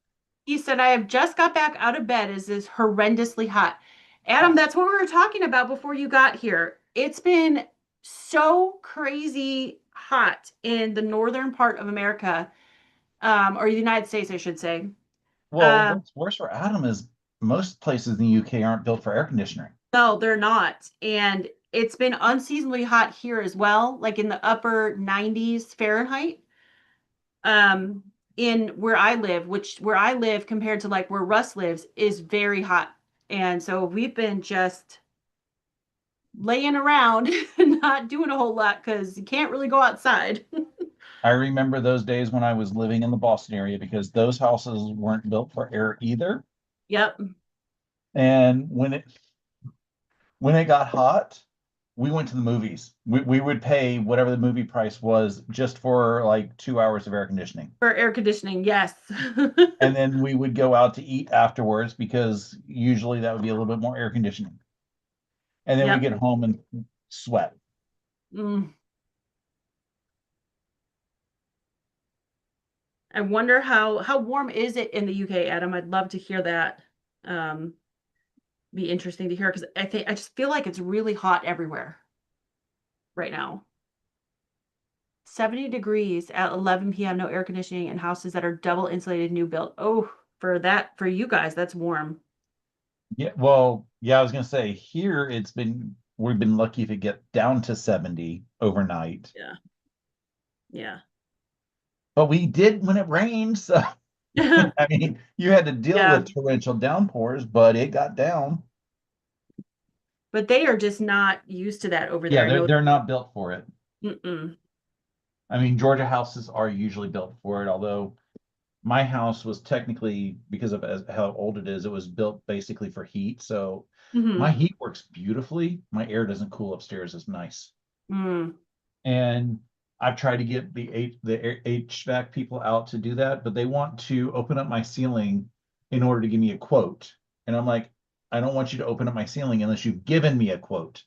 He said, I have just got back out of bed as it's horrendously hot. Adam, that's what we were talking about before you got here. It's been so crazy hot in the northern part of America, or the United States, I should say. Well, Um, what's worse for Adam is most places in the UK aren't built for air conditioning. no, they're not. And it's been unseasonably hot here as well, like in the upper 90s Fahrenheit. um in where I live, which where I live compared to like where Russ lives is very hot. And so we've been just laying around and not doing a whole lot because you can't really go outside. I remember those days when I was living in the Boston area because those houses weren't built for air either. Yep. And when it got hot, we went to the movies. We would pay whatever the movie price was just for like 2 hours of air conditioning. For air conditioning, yes. And then we would go out to eat afterwards because usually that would be a little bit more air conditioning. And then we Yep. get home and sweat. Mm. I wonder how warm is it in the UK, Adam? I'd love to hear that. Um, be interesting to hear because I just feel like it's really hot everywhere right now. 70 degrees at 11 p.m., no air conditioning in houses that are double insulated new build. Oh, for you guys, that's warm. Yeah, well, yeah, I was gonna say here we've been lucky if it get down to 70 overnight. Yeah. Yeah. But we did when it rained, so I mean, you had to deal Yeah. with torrential downpours, but it got down. But they are just not used to that over there. Yeah, I know. they're not built for it. Mm-mm. I mean, Georgia houses are usually built for it, although my house was technically, because of how old it was built basically for heat. So my Hmm. heat works beautifully. My air doesn't cool upstairs as nice. Mm. And I've tried to get the HVAC people out to do that, but they want to open up my ceiling in order to give me a quote. And I'm like, I don't want you to open up my ceiling unless you've given me a quote.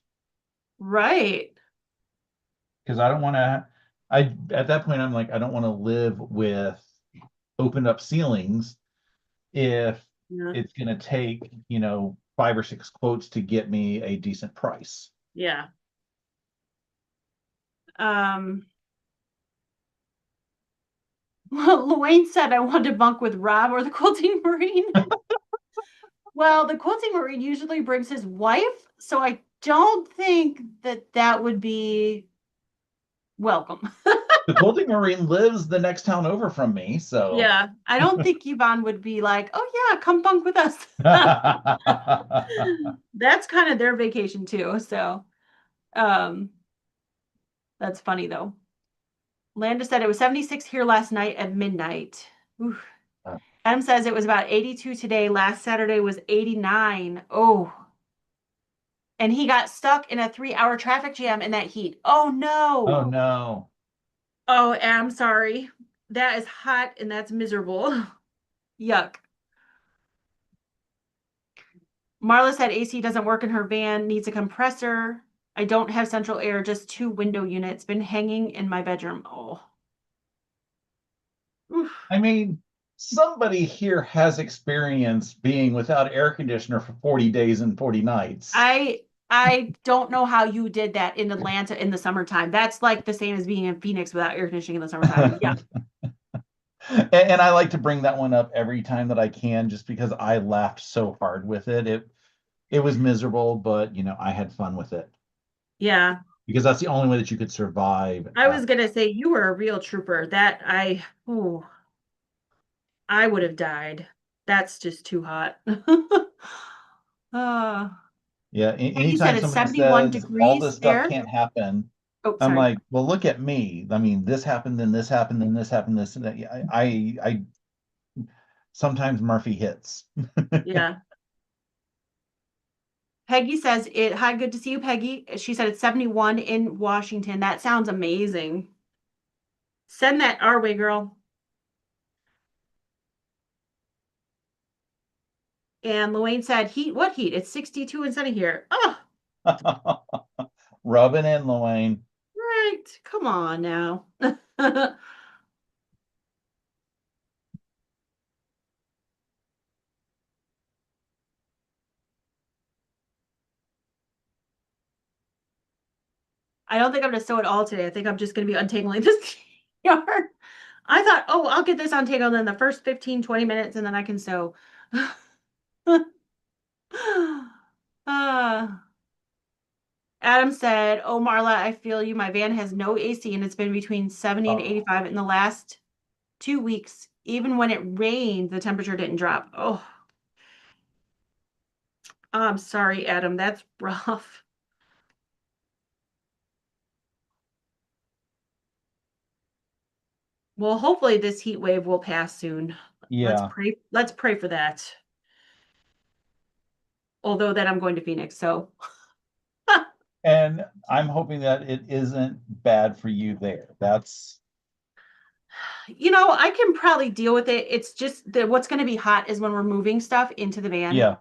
Right. Because I don't want to, I at that point I'm like, I don't want to live with opened up ceilings if Yeah. it's going to take, 5 or 6 quotes to get me a decent price. Yeah. Um, Luane said I want to bunk with Rob or the quilting marine. Well, the quilting marine usually brings his wife, so I don't think that that would be welcome. The Quilting Marine lives the next town over from me, so Yeah, I don't think Yvonne would be like, "Oh yeah, come bunk with us." That's kind of their vacation too. So, um, that's funny though. Landa said it was 76 here last night at midnight. Oof. Adam says it was about 82 today. Last Saturday was 89. Oh, and he got stuck in a 3-hour traffic jam in that heat. Oh oh no. no. Oh, I'm sorry. That is hot and that's miserable. Yuck. Marla said AC doesn't work in her van, needs a compressor. I don't have central air, just 2 window units. Been hanging in my bedroom. Oh. Oof. I mean, somebody here has experience being without air conditioner for 40 days and 40 nights. I don't know how you did that in Atlanta in the summertime. That's like the same as being in Phoenix without air conditioning in the summertime. Yeah. And I like to bring that one up every time that I can just because I laughed so hard with it. It was miserable, but I had fun with it Yeah. because that's the only way that you could survive I out. was gonna say you were a real trooper. I would have died. That's just too hot. uh, Yeah, Peggy said anytime it's somebody 71 says all degrees this stuff there. can't happen, Oh, I'm sorry. like, well, look at me. I mean, this happened, then this happened, then this happened, this and that. Yeah, I sometimes Murphy hits. Yeah. Peggy says it. Hi, good to see you, Peggy. She said it's 71 in Washington. That sounds amazing. Send that our way, girl. And Luane said, heat, what heat? It's 62 and sunny here. Oh, Rubbing in, Lorraine. right. Come on now. I don't think I'm gonna sew it all today. I think I'm just gonna be untangling this yarn. I thought, oh, I'll get this untangled in the first 15, 20 minutes and then I can sew. uh, Adam said, oh, Marla, I feel you. My van has no AC and it's been between 70 and Oh, 85 in the last 2 weeks. Even when it rained, the temperature didn't drop. Oh, I'm sorry, Adam. That's rough. Well, hopefully this heat wave will pass soon. Yeah. Let's pray for that. Although then I'm going to Phoenix, so And I'm hoping that it isn't bad for you there. That's, I can probably deal with it. It's just that what's going to be hot is when we're moving stuff into the van. yeah.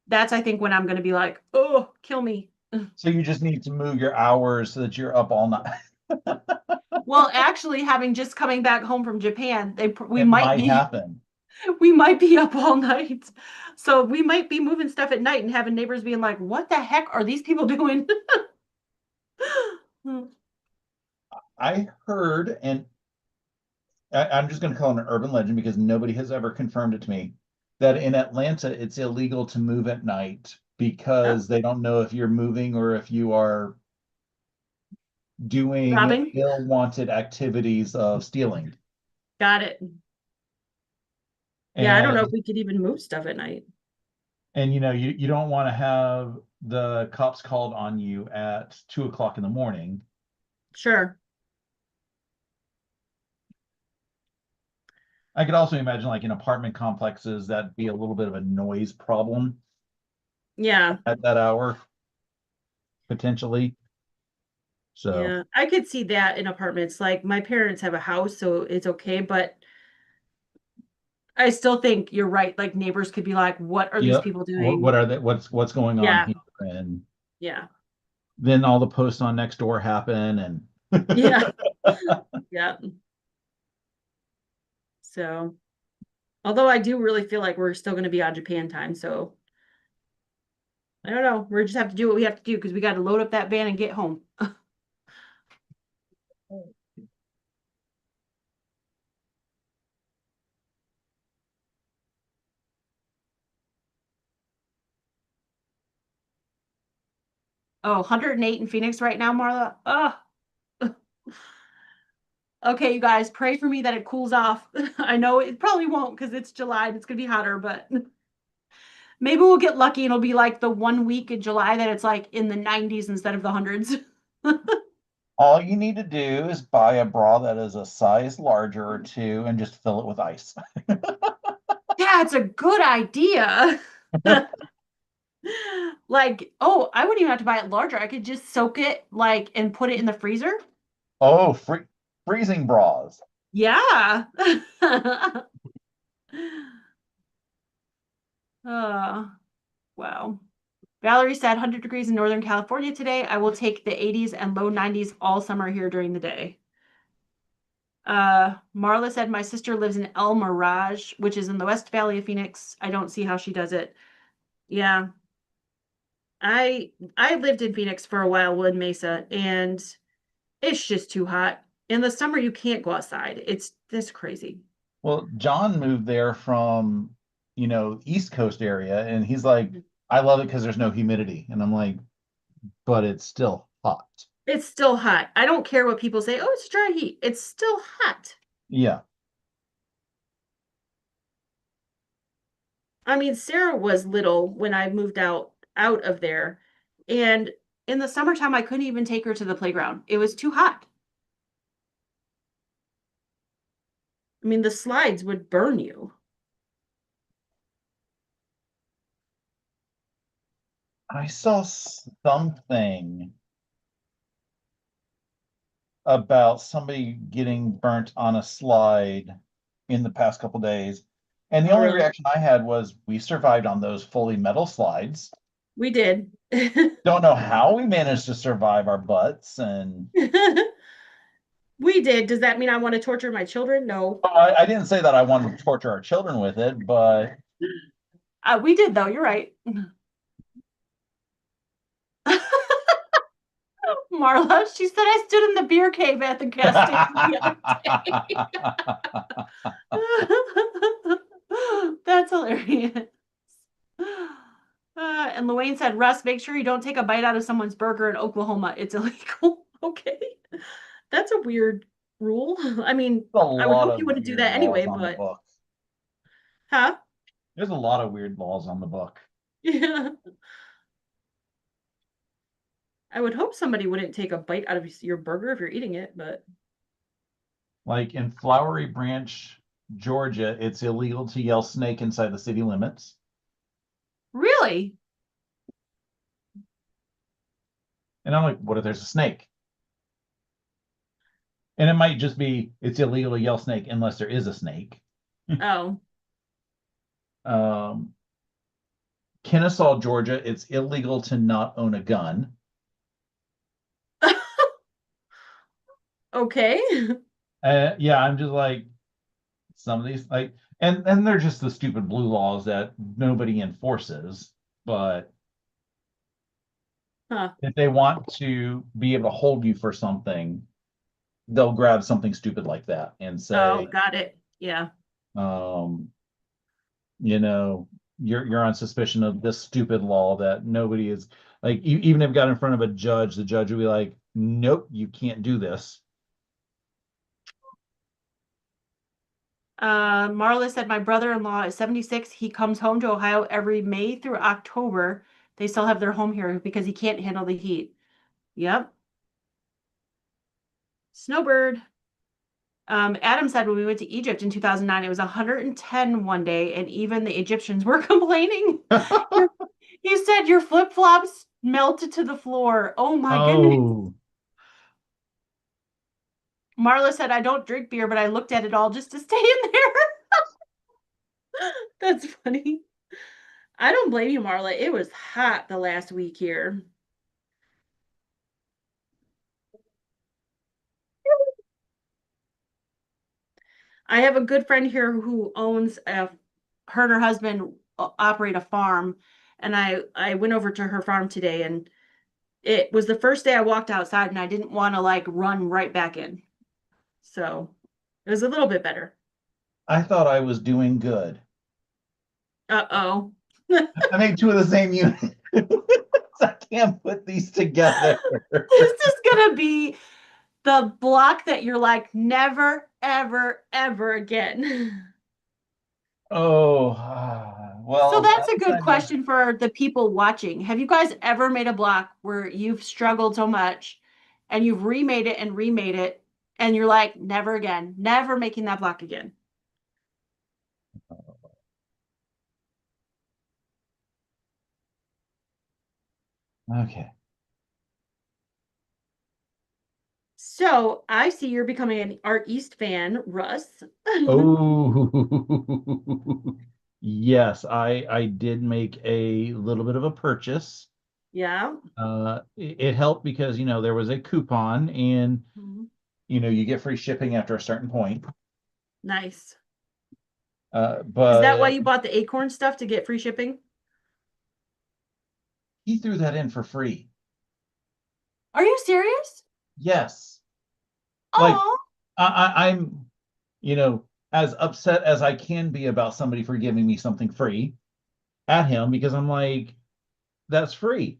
That's, I think, when I'm going to be like, oh, kill me. So you just need to move your hours so that you're up all night. Well, actually, having just coming back home from Japan, we It might might be happen. we might be up all night. So we might be moving stuff at night and having neighbors being like, "What the heck are these people doing?" I heard, and I'm just going to call it an urban legend because nobody has ever confirmed it to me, that in Atlanta it's illegal to move at night Oh, because they don't know if you're moving or if you are doing robbing. ill-wanted activities of stealing. Got it. Yeah, I don't know And if we could even move stuff at night. you don't want to have the cops called on you at 2 o'clock in the morning. Sure. I could also imagine like in apartment complexes that'd be a little bit of a noise problem Yeah. at that hour, potentially. So Yeah. I could see that in apartments. Like my parents have a house, so it's okay, but I still think you're right. Like neighbors could be like, "What are these yeah, people what doing?" are they what's going on Yeah. here? And Yeah. then all the posts on next door happen and Yeah. Yeah. So, although I do really feel like we're still going to be on Japan time, so I don't know. We just have to do what we have to do because we got to load up that van and get home. Oh, 108 in Phoenix right now, Marla. Oh, okay, you guys, pray for me that it cools off. I know it probably won't because it's July and it's gonna be hotter, but maybe we'll get lucky and it'll be like the 1 week in July that it's like in the 90s instead of the hundreds. all you need to do is buy a bra that is a size larger or two and just fill it with ice. Yeah, it's a good idea. Like, oh, I wouldn't even have to buy it larger. I could just soak it like and put it in the freezer. Oh, freezing bras. Yeah. Uh, wow. Valerie said 100 degrees in Northern California today. I will take the 80s and low 90s all summer here during the day. Marla said my sister lives in El Mirage, which is in the West Valley of Phoenix. I don't see how she does it. Yeah. I lived in Phoenix for a while in Mesa, and it's just too hot. In the summer, you can't go outside. It's this crazy. Well, John moved there from, East Coast area, and he's like, I love it because there's no humidity. And I'm like, but it's still hot. It's still hot. I don't care what people say. Oh, it's dry heat. It's still hot. Yeah. I mean, Sarah was little when I moved out of there, and in the summertime I couldn't even take her to the playground. It was too hot. I mean, the slides would burn you. I saw something about somebody getting burnt on a slide in the past couple days. And the Oh, only really? reaction I had was we survived on those fully metal slides. We did. Don't know how we managed to survive our butts. And We did. Does that mean I want to torture my children? No. I didn't say that I wanted to torture our children with it, but We did, though. You're right. Marla, she said I stood in the beer cave at the gas station the other day. That's hilarious. And Luane said, Russ, make sure you don't take a bite out of someone's burger in Oklahoma. It's illegal. Okay. That's a weird rule. I mean, a I would lot hope you of wouldn't do weird that anyway, laws on the but book. huh? There's a lot of weird laws on the book. Yeah. I would hope somebody wouldn't take a bite out of your burger if you're eating it, but Like in Flowery Branch, Georgia, it's illegal to yell snake inside the city limits. Really? And I'm like, what if there's a snake? And it might just be it's illegal to yell snake unless there is a snake. Oh. Um, Kennesaw, Georgia, it's illegal to not own a gun. Okay. Yeah, I'm just like some of these like, and they're just the stupid blue laws that nobody enforces. But Huh. if they want to be able to hold you for something, they'll grab something stupid like that and Oh, say, got it. Yeah. um, you know, you're on suspicion of this stupid law that nobody is like. Even if it got in front of a judge, the judge would be like, "Nope, you can't do this." Marla said my brother-in-law is 76. He comes home to Ohio every May through October. They still have their home here because he can't handle the heat. Yep. Snowbird. Adam said when we went to Egypt in 2009, it was 110 one day, and even the Egyptians were complaining. Your, he said your flip-flops melted to the floor. Oh my goodness. Oh, Marla said, I don't drink beer, but I looked at it all just to stay in there. That's funny. I don't blame you, Marla. It was hot the last week here. I have a good friend here who owns her and her husband operate a farm, and I went over to her farm today, and it was the first day I walked outside, and I didn't want to like run right back in. So it was a little bit better. I thought I was doing good. Uh-oh. I made two of the same unit. I can't put these together. This is gonna be the block that you're like, never, ever, ever again. Oh, So well, that's glad a to good find out. question for the people watching. Have you guys ever made a block where you've struggled so much and you've remade it and you're like, never again, never making that block again? Okay. So I see you're becoming an Art East fan, Russ. Oh, yes, I did make a little bit of a purchase. Yeah. It helped because there was a coupon, and Mhm. you get free shipping after a certain point. Nice. Is that why But you bought the acorn stuff to get free shipping? he threw that in for free. Are you serious? Yes, like Oh, I'm, as upset as I can be about somebody for giving me something free at him because I'm like, that's free.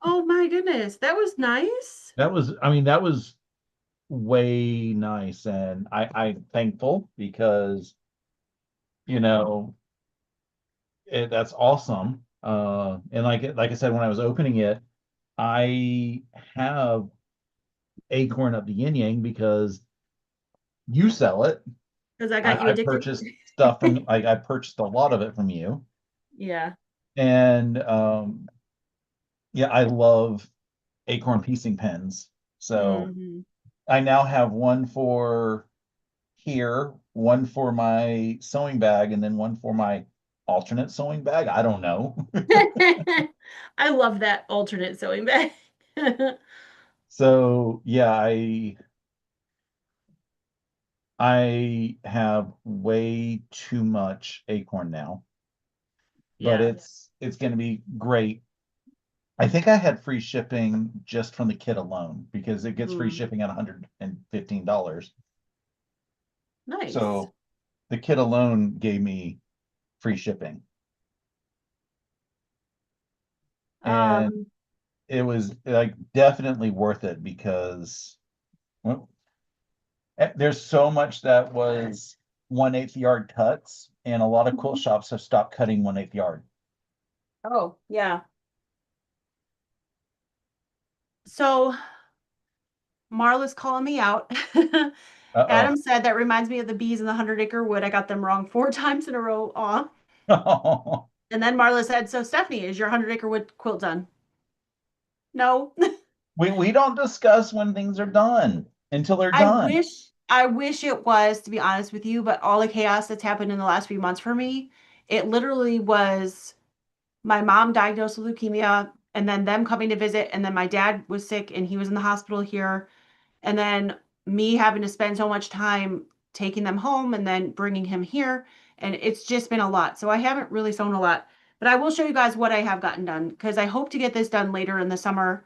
oh my goodness. That was nice. I mean, that was way nice, and I'm thankful because you know that's awesome. And like I said, when I was opening it, I have Acorn of the Yin Yang because you sell it. Because I got you I addicted. purchased stuff from like I purchased a lot of it from you, Yeah. and yeah, I love Acorn piecing pens. So Hmm. I now have one for here, one for my sewing bag, and then one for my alternate sewing bag. I don't know. I love that alternate sewing bag. So yeah, I have way too much Acorn now, but Yeah. it's going to be great. I think I had free shipping just from the kit alone because it gets free Mm, shipping at $115. nice. So the kit alone gave me free shipping. And Um, it was like definitely worth it because well, there's so much that was 1/8 yard cuts, and a lot of quilt shops have stopped cutting 1/8 yard. oh, yeah. So Marla's calling me out. Adam said that reminds me of the bees in the 100 Acre Wood. I got them wrong 4 times in a row. Aw. Uh-oh. And then Marla said, so Stephanie, is your 100 Acre Wood quilt done? No. We don't discuss when things are done until they're done. I wish it was, to be honest with you, but all the chaos that's happened in the last few months for me, it literally was my mom diagnosed with leukemia and then them coming to visit and then my dad was sick and he was in the hospital here and then me having to spend so much time taking them home and then bringing him here and it's just been a lot. So I haven't really sewn a lot, but I will show you guys what I have gotten done because I hope to get this done later in the summer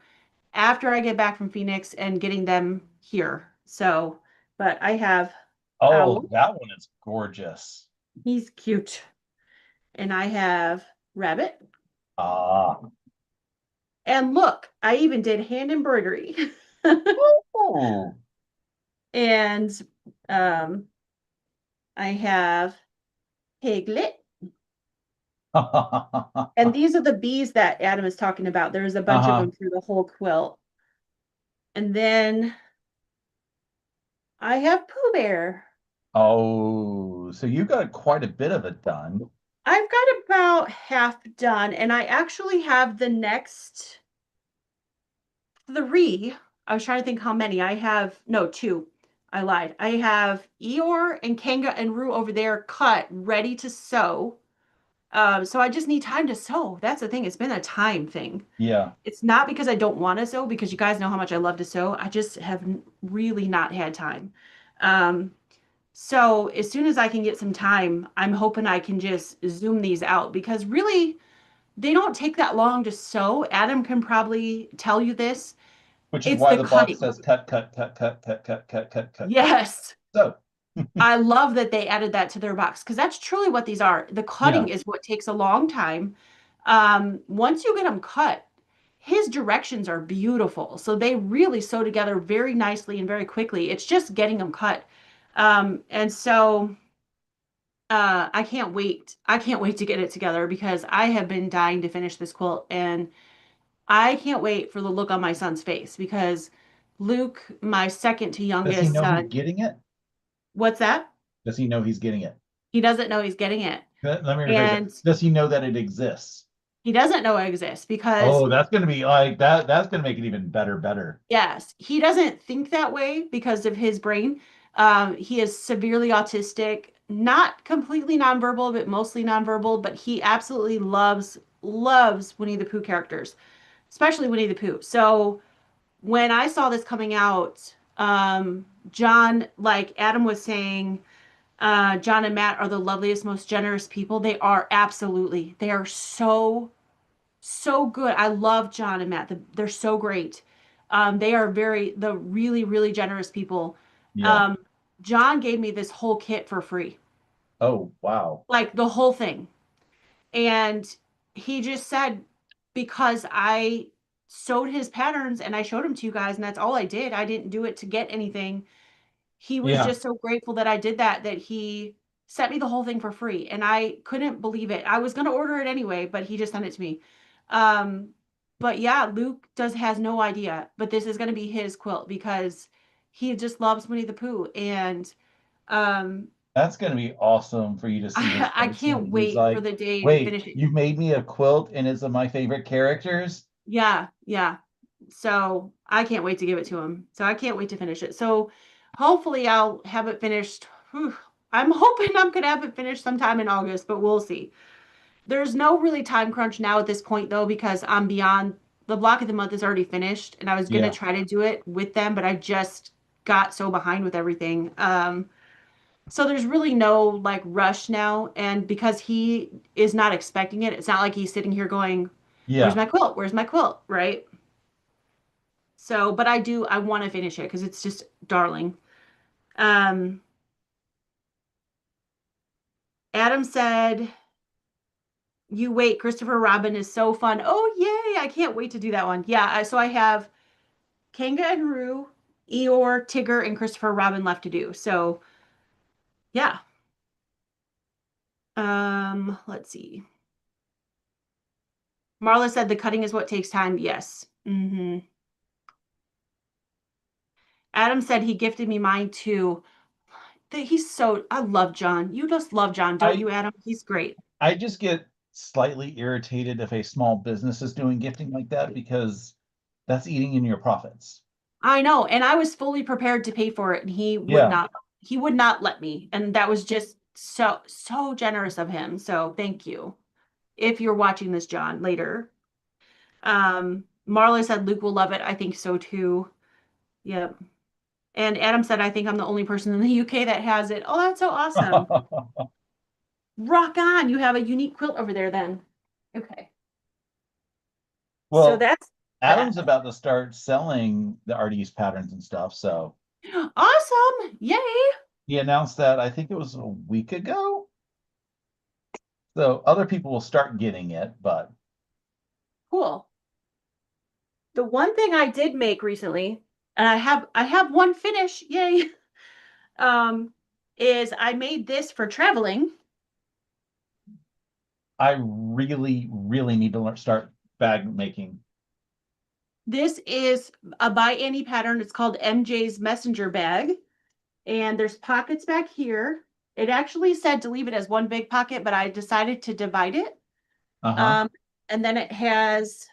after I get back from Phoenix and getting them here. So, but I have Oh, Owl. that one is gorgeous. He's cute. And I have Rabbit. Ah. And look, I even did hand embroidery. Oh. And um, I have Piglet. And these are the bees that Adam is talking about. There's a bunch of Uh-huh. them through the whole quilt. And then I have Pooh Bear. Oh, so you got quite a bit of it done. I've got about half done, and I actually have the next three. I was trying to think how many. I have, no, two. I lied. I have Eeyore and Kanga and Roo over there cut, ready to sew. So I just need time to sew. That's the thing. It's been a time thing. Yeah, It's not because I don't want to sew, because you guys know how much I love to sew. I just have really not had time. Um, so as soon as I can get some time, I'm hoping I can just zoom these out because really they don't take that long to sew. Adam can probably tell you this. which is It's why the the box cutting. says cut, cut, cut, cut, cut, cut, cut, cut, cut, cut. Yes. So, I love that they added that to their box because that's truly what these are. The yeah, cutting is what takes a long time. Once you get them cut, his directions are beautiful. So they really sew together very nicely and very quickly. It's just getting them cut. And so I can't wait. I can't wait to get it together because I have been dying to finish this quilt and I can't wait for the look on my son's face because Luke, my second to does he youngest know he's son, getting it? what's that? Does he know he's getting it? He doesn't know he's getting it. Let me rephrase it. And Does he know that it exists? he doesn't know it exists because, Oh, that's going to be like that. That's going to make it even better, better. yes, he doesn't think that way because of his brain. He is severely autistic, not completely nonverbal, but mostly nonverbal. But he absolutely loves Winnie the Pooh characters, especially Winnie the Pooh. So when I saw this coming out, John, like Adam was saying, John and Matt are the loveliest, most generous people. They are absolutely. They are so good. I love John and Matt. They're so great. They are the really, really generous people. Yeah. Um, John gave me this whole kit for free, Oh, wow. like the whole thing. And he just said, because I sewed his patterns and I showed them to you guys, and that's all I did. I didn't do it to get anything. He was Yeah, just so grateful that I did that, that he sent me the whole thing for free. And I couldn't believe it. I was going to order it anyway, but he just sent it to me. Um, but yeah, Luke has no idea, but this is going to be his quilt because he just loves Winnie the Pooh. And um, that's going to be awesome for you to see his I face when can't he's wait for like, the day to "Wait, finish it. you made me a quilt and it's of my favorite characters." Yeah, yeah. So I can't wait to give it to him. So I can't wait to finish it. So hopefully I'll have it finished. I'm hoping I'm gonna have it finished sometime in August, but we'll see. There's no really time crunch now at this point though, because I'm beyond the block of the month is already finished, and I was gonna Yeah, try to do it with them, but I just got so behind with everything. So there's really no like rush now, and because he is not expecting it, it's not like he's sitting here going, "Where's yeah, my quilt? Where's my quilt?" Right? So, but I want to finish it because it's just darling. Um, Adam said, "You wait, Christopher Robin is so fun." Oh, yay! I can't wait to do that one. Yeah, so I have Kanga and Roo, Eeyore, Tigger, and Christopher Robin left to do. So, yeah. Let's see. Marla said the cutting is what takes time. Yes. Adam said he gifted me mine too. he's so, I love John. You just love John, don't I you, Adam? He's great. I just get slightly irritated if a small business is doing gifting like that because that's eating in your profits. I know, and I was fully prepared to pay for it, and Yeah. he would not let me. And that was just so generous of him. So thank you. If you're watching this, John, later. Marla said Luke will love it. I think so too. Yep. And Adam said, I think I'm the only person in the UK that has it. Oh, that's so awesome. Rock on. You have a unique quilt over there then. Okay. So Well, that's Adam's that. about to start selling the artist patterns and stuff, so Awesome. Yay. he announced that I think it was a week ago. So other people will start getting it, but Cool. The one thing I did make recently, and I have one finish, yay. Um, is I made this for traveling. I really, really need to start bag making. This is a by Annie pattern. It's called MJ's Messenger Bag. And there's pockets back here. It actually said to leave it as one big pocket, but I decided to divide it. Uh-huh. Um, and then it has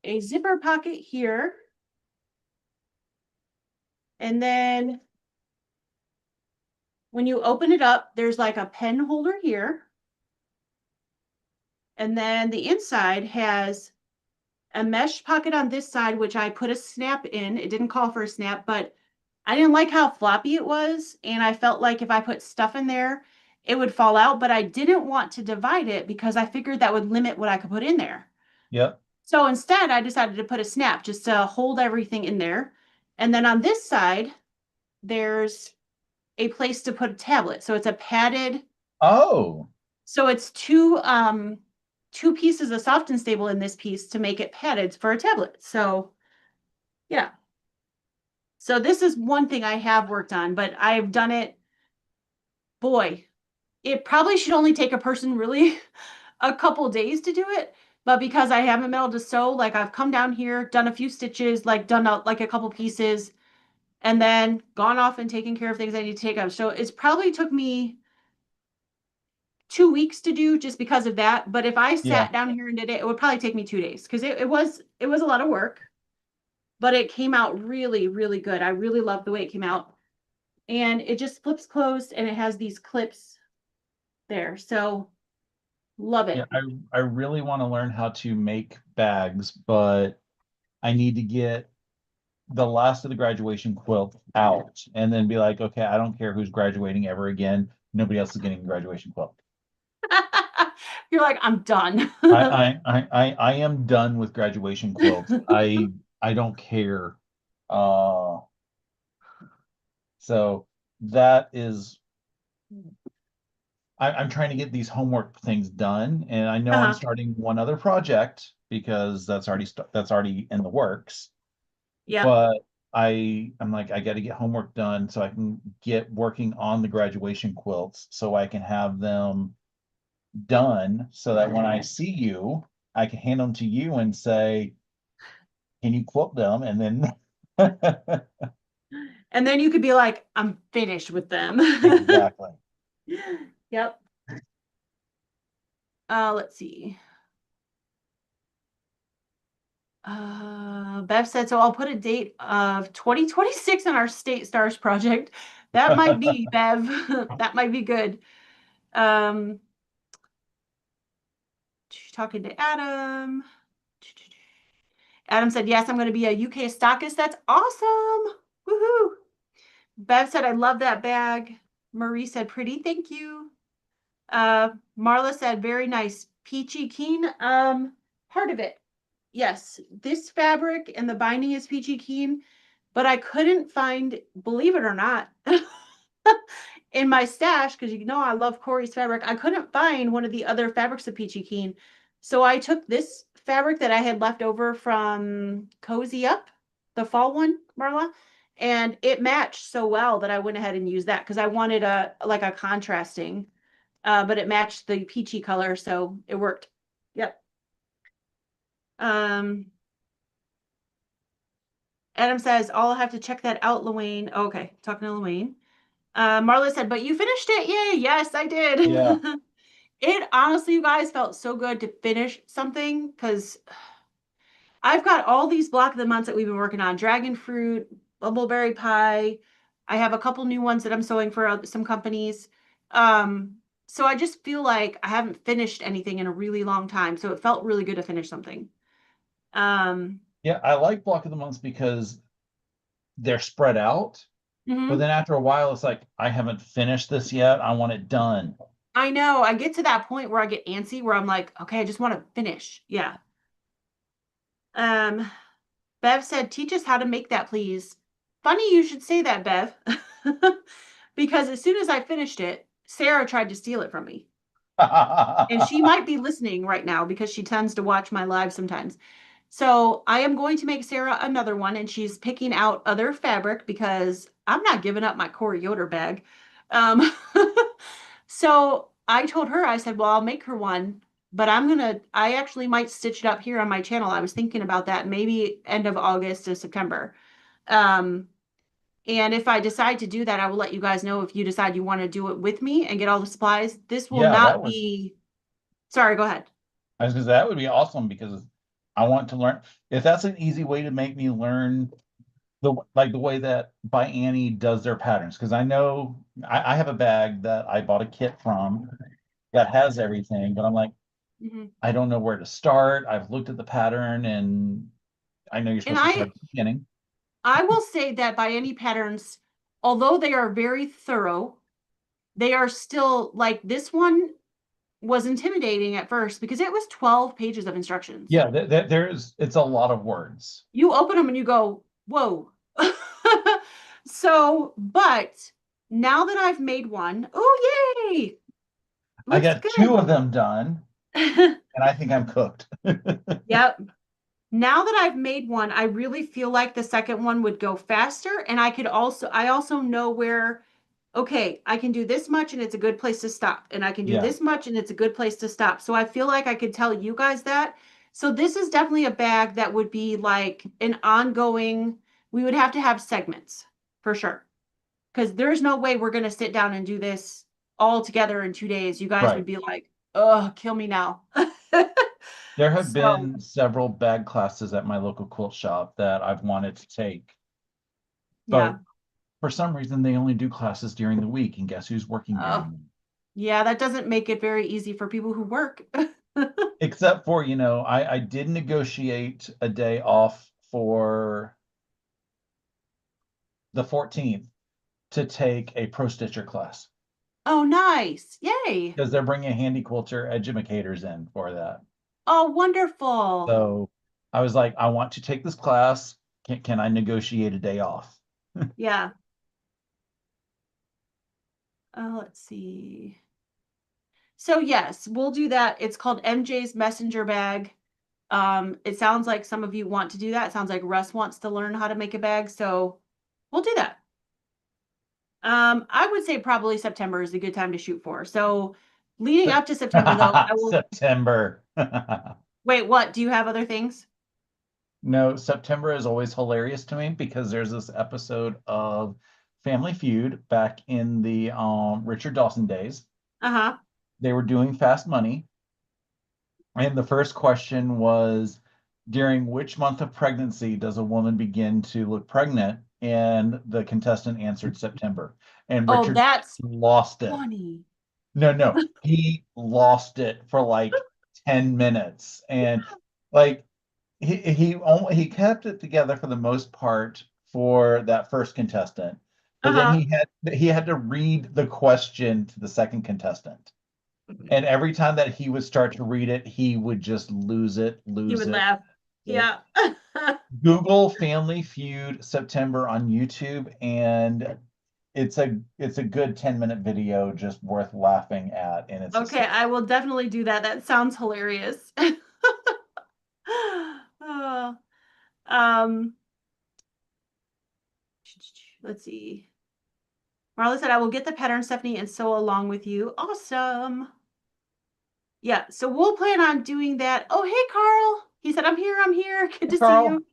a zipper pocket here. And then when you open it up, there's like a pen holder here. And then the inside has a mesh pocket on this side, which I put a snap in. It didn't call for a snap, but I didn't like how floppy it was. And I felt like if I put stuff in there, it would fall out. But I didn't want to divide it because I figured that would limit what I could put in there. Yep. So instead, I decided to put a snap just to hold everything in there. And then on this side, there's a place to put a tablet. So it's a padded, Oh, so it's two pieces of soft and stable in this piece to make it padded for a tablet. So yeah. So this is one thing I have worked on, but I've done it, boy, it probably should only take a person really a couple days to do it. But because I haven't been able to sew, like I've come down here, done a few stitches, like done like a couple pieces, and then gone off and taken care of things I need to take out. So it's probably took me 2 weeks to do just because of that. But if I yeah. sat down here and did it, it would probably take me 2 days because it was a lot of work, but it came out really, really good. I really love the way it came out. And it just flips closed and it has these clips there. So love Yeah, it. I really want to learn how to make bags, but I need to get the last of the graduation quilt out and then be like, okay, I don't care who's graduating ever again. Nobody else is getting a graduation quilt. You're like, I'm done. I am done with graduation quilts. I don't care. Uh, so that is I'm trying to get these homework things done, and I know I'm Uh-huh. starting one other project because that's already in the works. Yep. But I'm like I got to get homework done so I can get working on the graduation quilts so I can have them done so that when I see you, I can hand them to you and say, "Can you quilt them?" And then And then you could be like, I'm finished with them. exactly. Yep. Let's see. Bev said, so I'll put a date of 2026 on our State Stars project. That might be, Bev. That might be good. Um, talking to Adam. Adam said, yes, I'm going to be a UK stockist. That's awesome. Woohoo. Bev said, I love that bag. Marie said, pretty. Thank you. Marla said, very nice. Peachy keen. Part of it. Yes, this fabric and the binding is peachy keen, but I couldn't find, believe it or not, in my stash, because you know I love Corey's fabric, I couldn't find one of the other fabrics of peachy keen. So I took this fabric that I had left over from Cozy Up, the fall one, Marla, and it matched so well that I went ahead and used that because I wanted a like a contrasting, but it matched the peachy color, so it worked. Yep. Um, Adam says, I'll have to check that out, Luane. Okay, talking to Luane. Marla said, but you finished it. Yay. Yes, I did. Yeah. It honestly, you guys, felt so good to finish something because I've got all these block of the months that we've been working on dragon fruit, bumbleberry pie. I have a couple new ones that I'm sewing for some companies. Um, so I just feel like I haven't finished anything in a really long time. So it felt really good to finish something. Um, Yeah, I like block of the months because they're spread out, but mhm. then after a while, it's like, I haven't finished this yet. I want it done. I know I get to that point where I get antsy where I'm like, okay, I just want to finish. Yeah. Um, Bev said, teach us how to make that, please. Funny you should say that, Bev. Because as soon as I finished it, Sarah tried to steal it from me. And she might be listening right now because she tends to watch my live sometimes. So I am going to make Sarah another one, and she's picking out other fabric because I'm not giving up my Corey Yoder bag. Um, so I told her, I said, well, I'll make her one, but I actually might stitch it up here on my channel. I was thinking about that maybe end of August to September. Um, and if I decide to do that, I will let you guys know if you decide you want to do it with me and get all the supplies. This will Yeah, not be, sorry, go ahead. I was gonna say that would be awesome because I want to learn. If that's an easy way to make me learn the way that by Annie does their patterns, because I know I have a bag that I bought a kit from that has everything, but I'm like, Mhm. I don't know where to start. I've looked at the pattern and I know you're And supposed to start at the beginning. I will say that by any patterns, although they are very thorough, they are still like this one was intimidating at first because it was 12 pages of instructions. Yeah, it's a lot of words. You open them and you go, whoa. So, but now that I've made one, oh, yay, I looks got two good. of them done, and I think I'm cooked. Yep. Now that I've made one, I really feel like the second one would go faster. And I also know where, okay, I can do this much and it's a good place to stop. And I can do Yeah, this much and it's a good place to stop. So I feel like I could tell you guys that. So this is definitely a bag that would be like an ongoing, we would have to have segments for sure. Because there's no way we're going to sit down and do this all together in 2 days. You guys right. would be like, oh, kill me now. There have So, been several bag classes at my local quilt shop that I've wanted to take, but yeah. for some reason they only do classes during the week, and guess who's working Oh, during them? yeah, that doesn't make it very easy for people who work. Except for, I did negotiate a day off for the 14th to take a pro stitcher class Oh, nice. Yay. because they're bringing handy quilter educators in for that. Oh, wonderful. So I was like, I want to take this class. Can I negotiate a day off? Yeah. Let's see. So yes, we'll do that. It's called MJ's Messenger Bag. It sounds like some of you want to do that. It sounds like Russ wants to learn how to make a bag, so we'll do that. I would say probably September is a good time to shoot for. So leading up to September though, I will September. wait, what? Do you have other things? No, September is always hilarious to me because there's this episode of Family Feud back in the Richard Dawson days. Uh-huh. They were doing Fast Money, and the first question was, during which month of pregnancy does a woman begin to look pregnant? And the contestant answered September. And Oh, Richard that's lost it. funny. No, he lost it for like 10 minutes. And like he kept it together for the most part for that first contestant. But then Uh-huh. he had to read the question to the second contestant. And every time that he would start to read it, he would just He lose would it. laugh. Yeah. Google Family Feud September on YouTube, and it's a good 10-minute video just worth laughing at, and it's Okay, hysterical. I will definitely do that. That sounds hilarious. Oh, um, let's see. Marla said, I will get the pattern, Stephanie, and sew along with you. Awesome. Yeah, so we'll plan on doing that. Oh, hey, Carl. He said, I'm here. I'm here. Good Hey, to see Carl. you.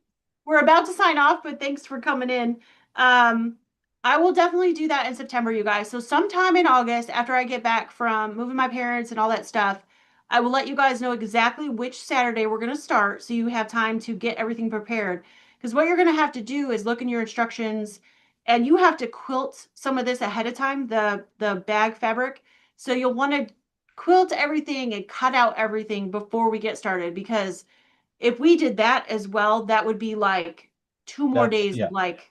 We're about to sign off, but thanks for coming in. Um, I will definitely do that in September, you guys. So sometime in August, after I get back from moving my parents and all that stuff, I will let you guys know exactly which Saturday we're going to start so you have time to get everything prepared. Because what you're going to have to do is look in your instructions and you have to quilt some of this ahead of time, the bag fabric. So you'll want to quilt everything and cut out everything before we get started because if we did that as well, that would be like 2 more days of Yeah. like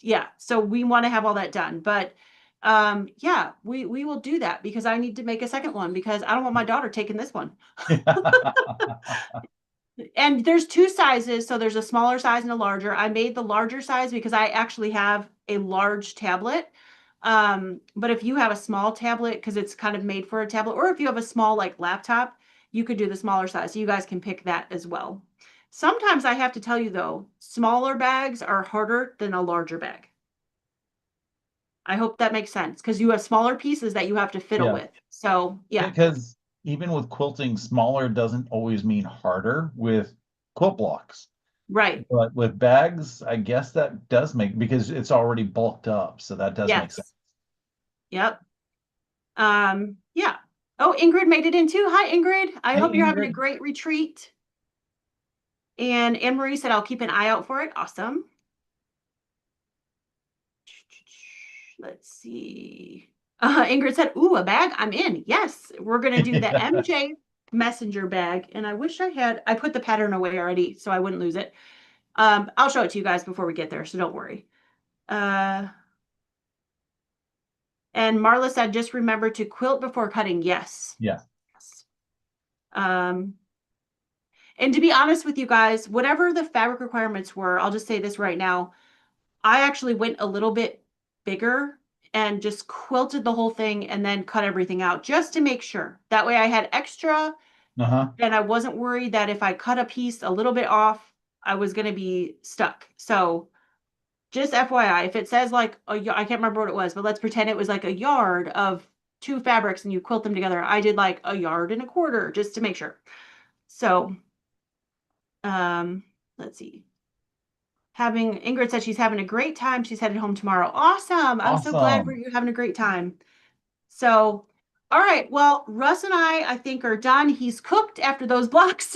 yeah, so we want to have all that done. But yeah, we will do that because I need to make a second one because I don't want my daughter taking this one. And there's two sizes, so there's a smaller size and a larger. I made the larger size because I actually have a large tablet. But if you have a small tablet because it's kind of made for a tablet, or if you have a small like laptop, you could do the smaller size. So you guys can pick that as well. Sometimes I have to tell you though, smaller bags are harder than a larger bag. I hope that makes sense because you have smaller pieces that you have to fiddle Yeah. with. So, yeah, Because even with quilting, smaller doesn't always mean harder with quilt blocks. right. But with bags, I guess that does make because it's already bulked up, so that does make sense. Yes. Yep. Yeah. Oh, Ingrid made it in too. Hi, Ingrid. I Hey, hope you're having a Ingrid. great retreat. And Anne Marie said, I'll keep an eye out for it. Awesome. Let's see. Ingrid said, ooh, a bag. I'm in. Yes, we're going to do the MJ messenger bag. And I wish I put the pattern away already so I wouldn't lose it. I'll show it to you guys before we get there, so don't worry. Uh, and Marla said, just remember to quilt before cutting. Yes. Yeah. Yes. Um, and to be honest with you guys, whatever the fabric requirements were, I'll just say this right now. I actually went a little bit bigger and just quilted the whole thing and then cut everything out just to make sure. That way I had extra Uh-huh. and I wasn't worried that if I cut a piece a little bit off, I was going to be stuck. So just FYI, if it says like I can't remember what it was, but let's pretend it was like a yard of two fabrics and you quilt them together. I did like a yard and a quarter just to make sure. So, um, let's see. Having Ingrid said she's having a great time. She's headed home tomorrow. Awesome. I'm so glad for Awesome. you having a great time. So, all right. Well, Russ and I think, are done. He's cooked after those blocks.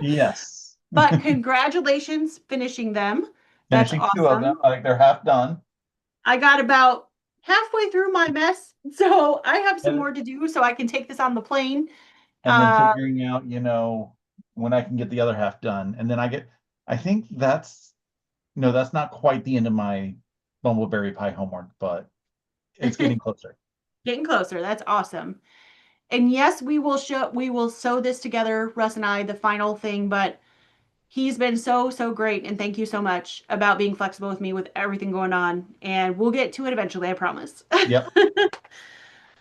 Yes. But congratulations finishing them. That's Finishing two of them. awesome. I think they're half done. I got about halfway through my mess, so I have some And more to do so I can take this on the plane. and then Uh, figuring out, when I can get the other half done. And then I think that's no, that's not quite the end of my bumbleberry pie homework, but it's getting closer. getting closer. That's awesome. And yes, we will sew this together, Russ and I, the final thing, but he's been so great and thank you so much about being flexible with me with everything going on. And we'll get to it eventually, I promise. Yep.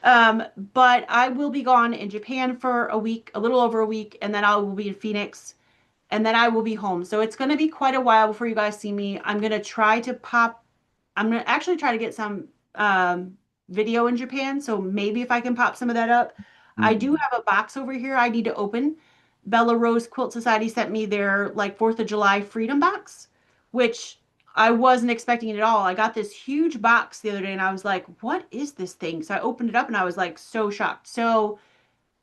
But I will be gone in Japan for a week, a little over a week, and then I will be in Phoenix, and then I will be home. So it's going to be quite a while before you guys see me. I'm going to actually try to get some video in Japan. So maybe if I can pop some of that up. I do Ooh. have a box over here I need to open. Bella Rose Quilt Society sent me their like 4th of July Freedom box, which I wasn't expecting it at all. I got this huge box the other day and I was like, what is this thing? So I opened it up and I was like so shocked. So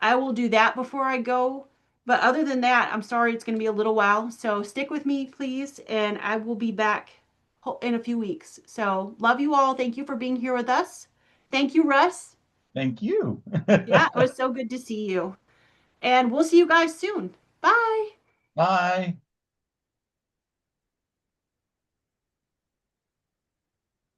I will do that before I go. But other than that, I'm sorry it's going to be a little while. So stick with me, please. And I will be back in a few weeks. So love you all. Thank you for being here with us. Thank you, Russ. Thank you. Yeah, it was so good to see you. And we'll see you guys soon. Bye. Bye.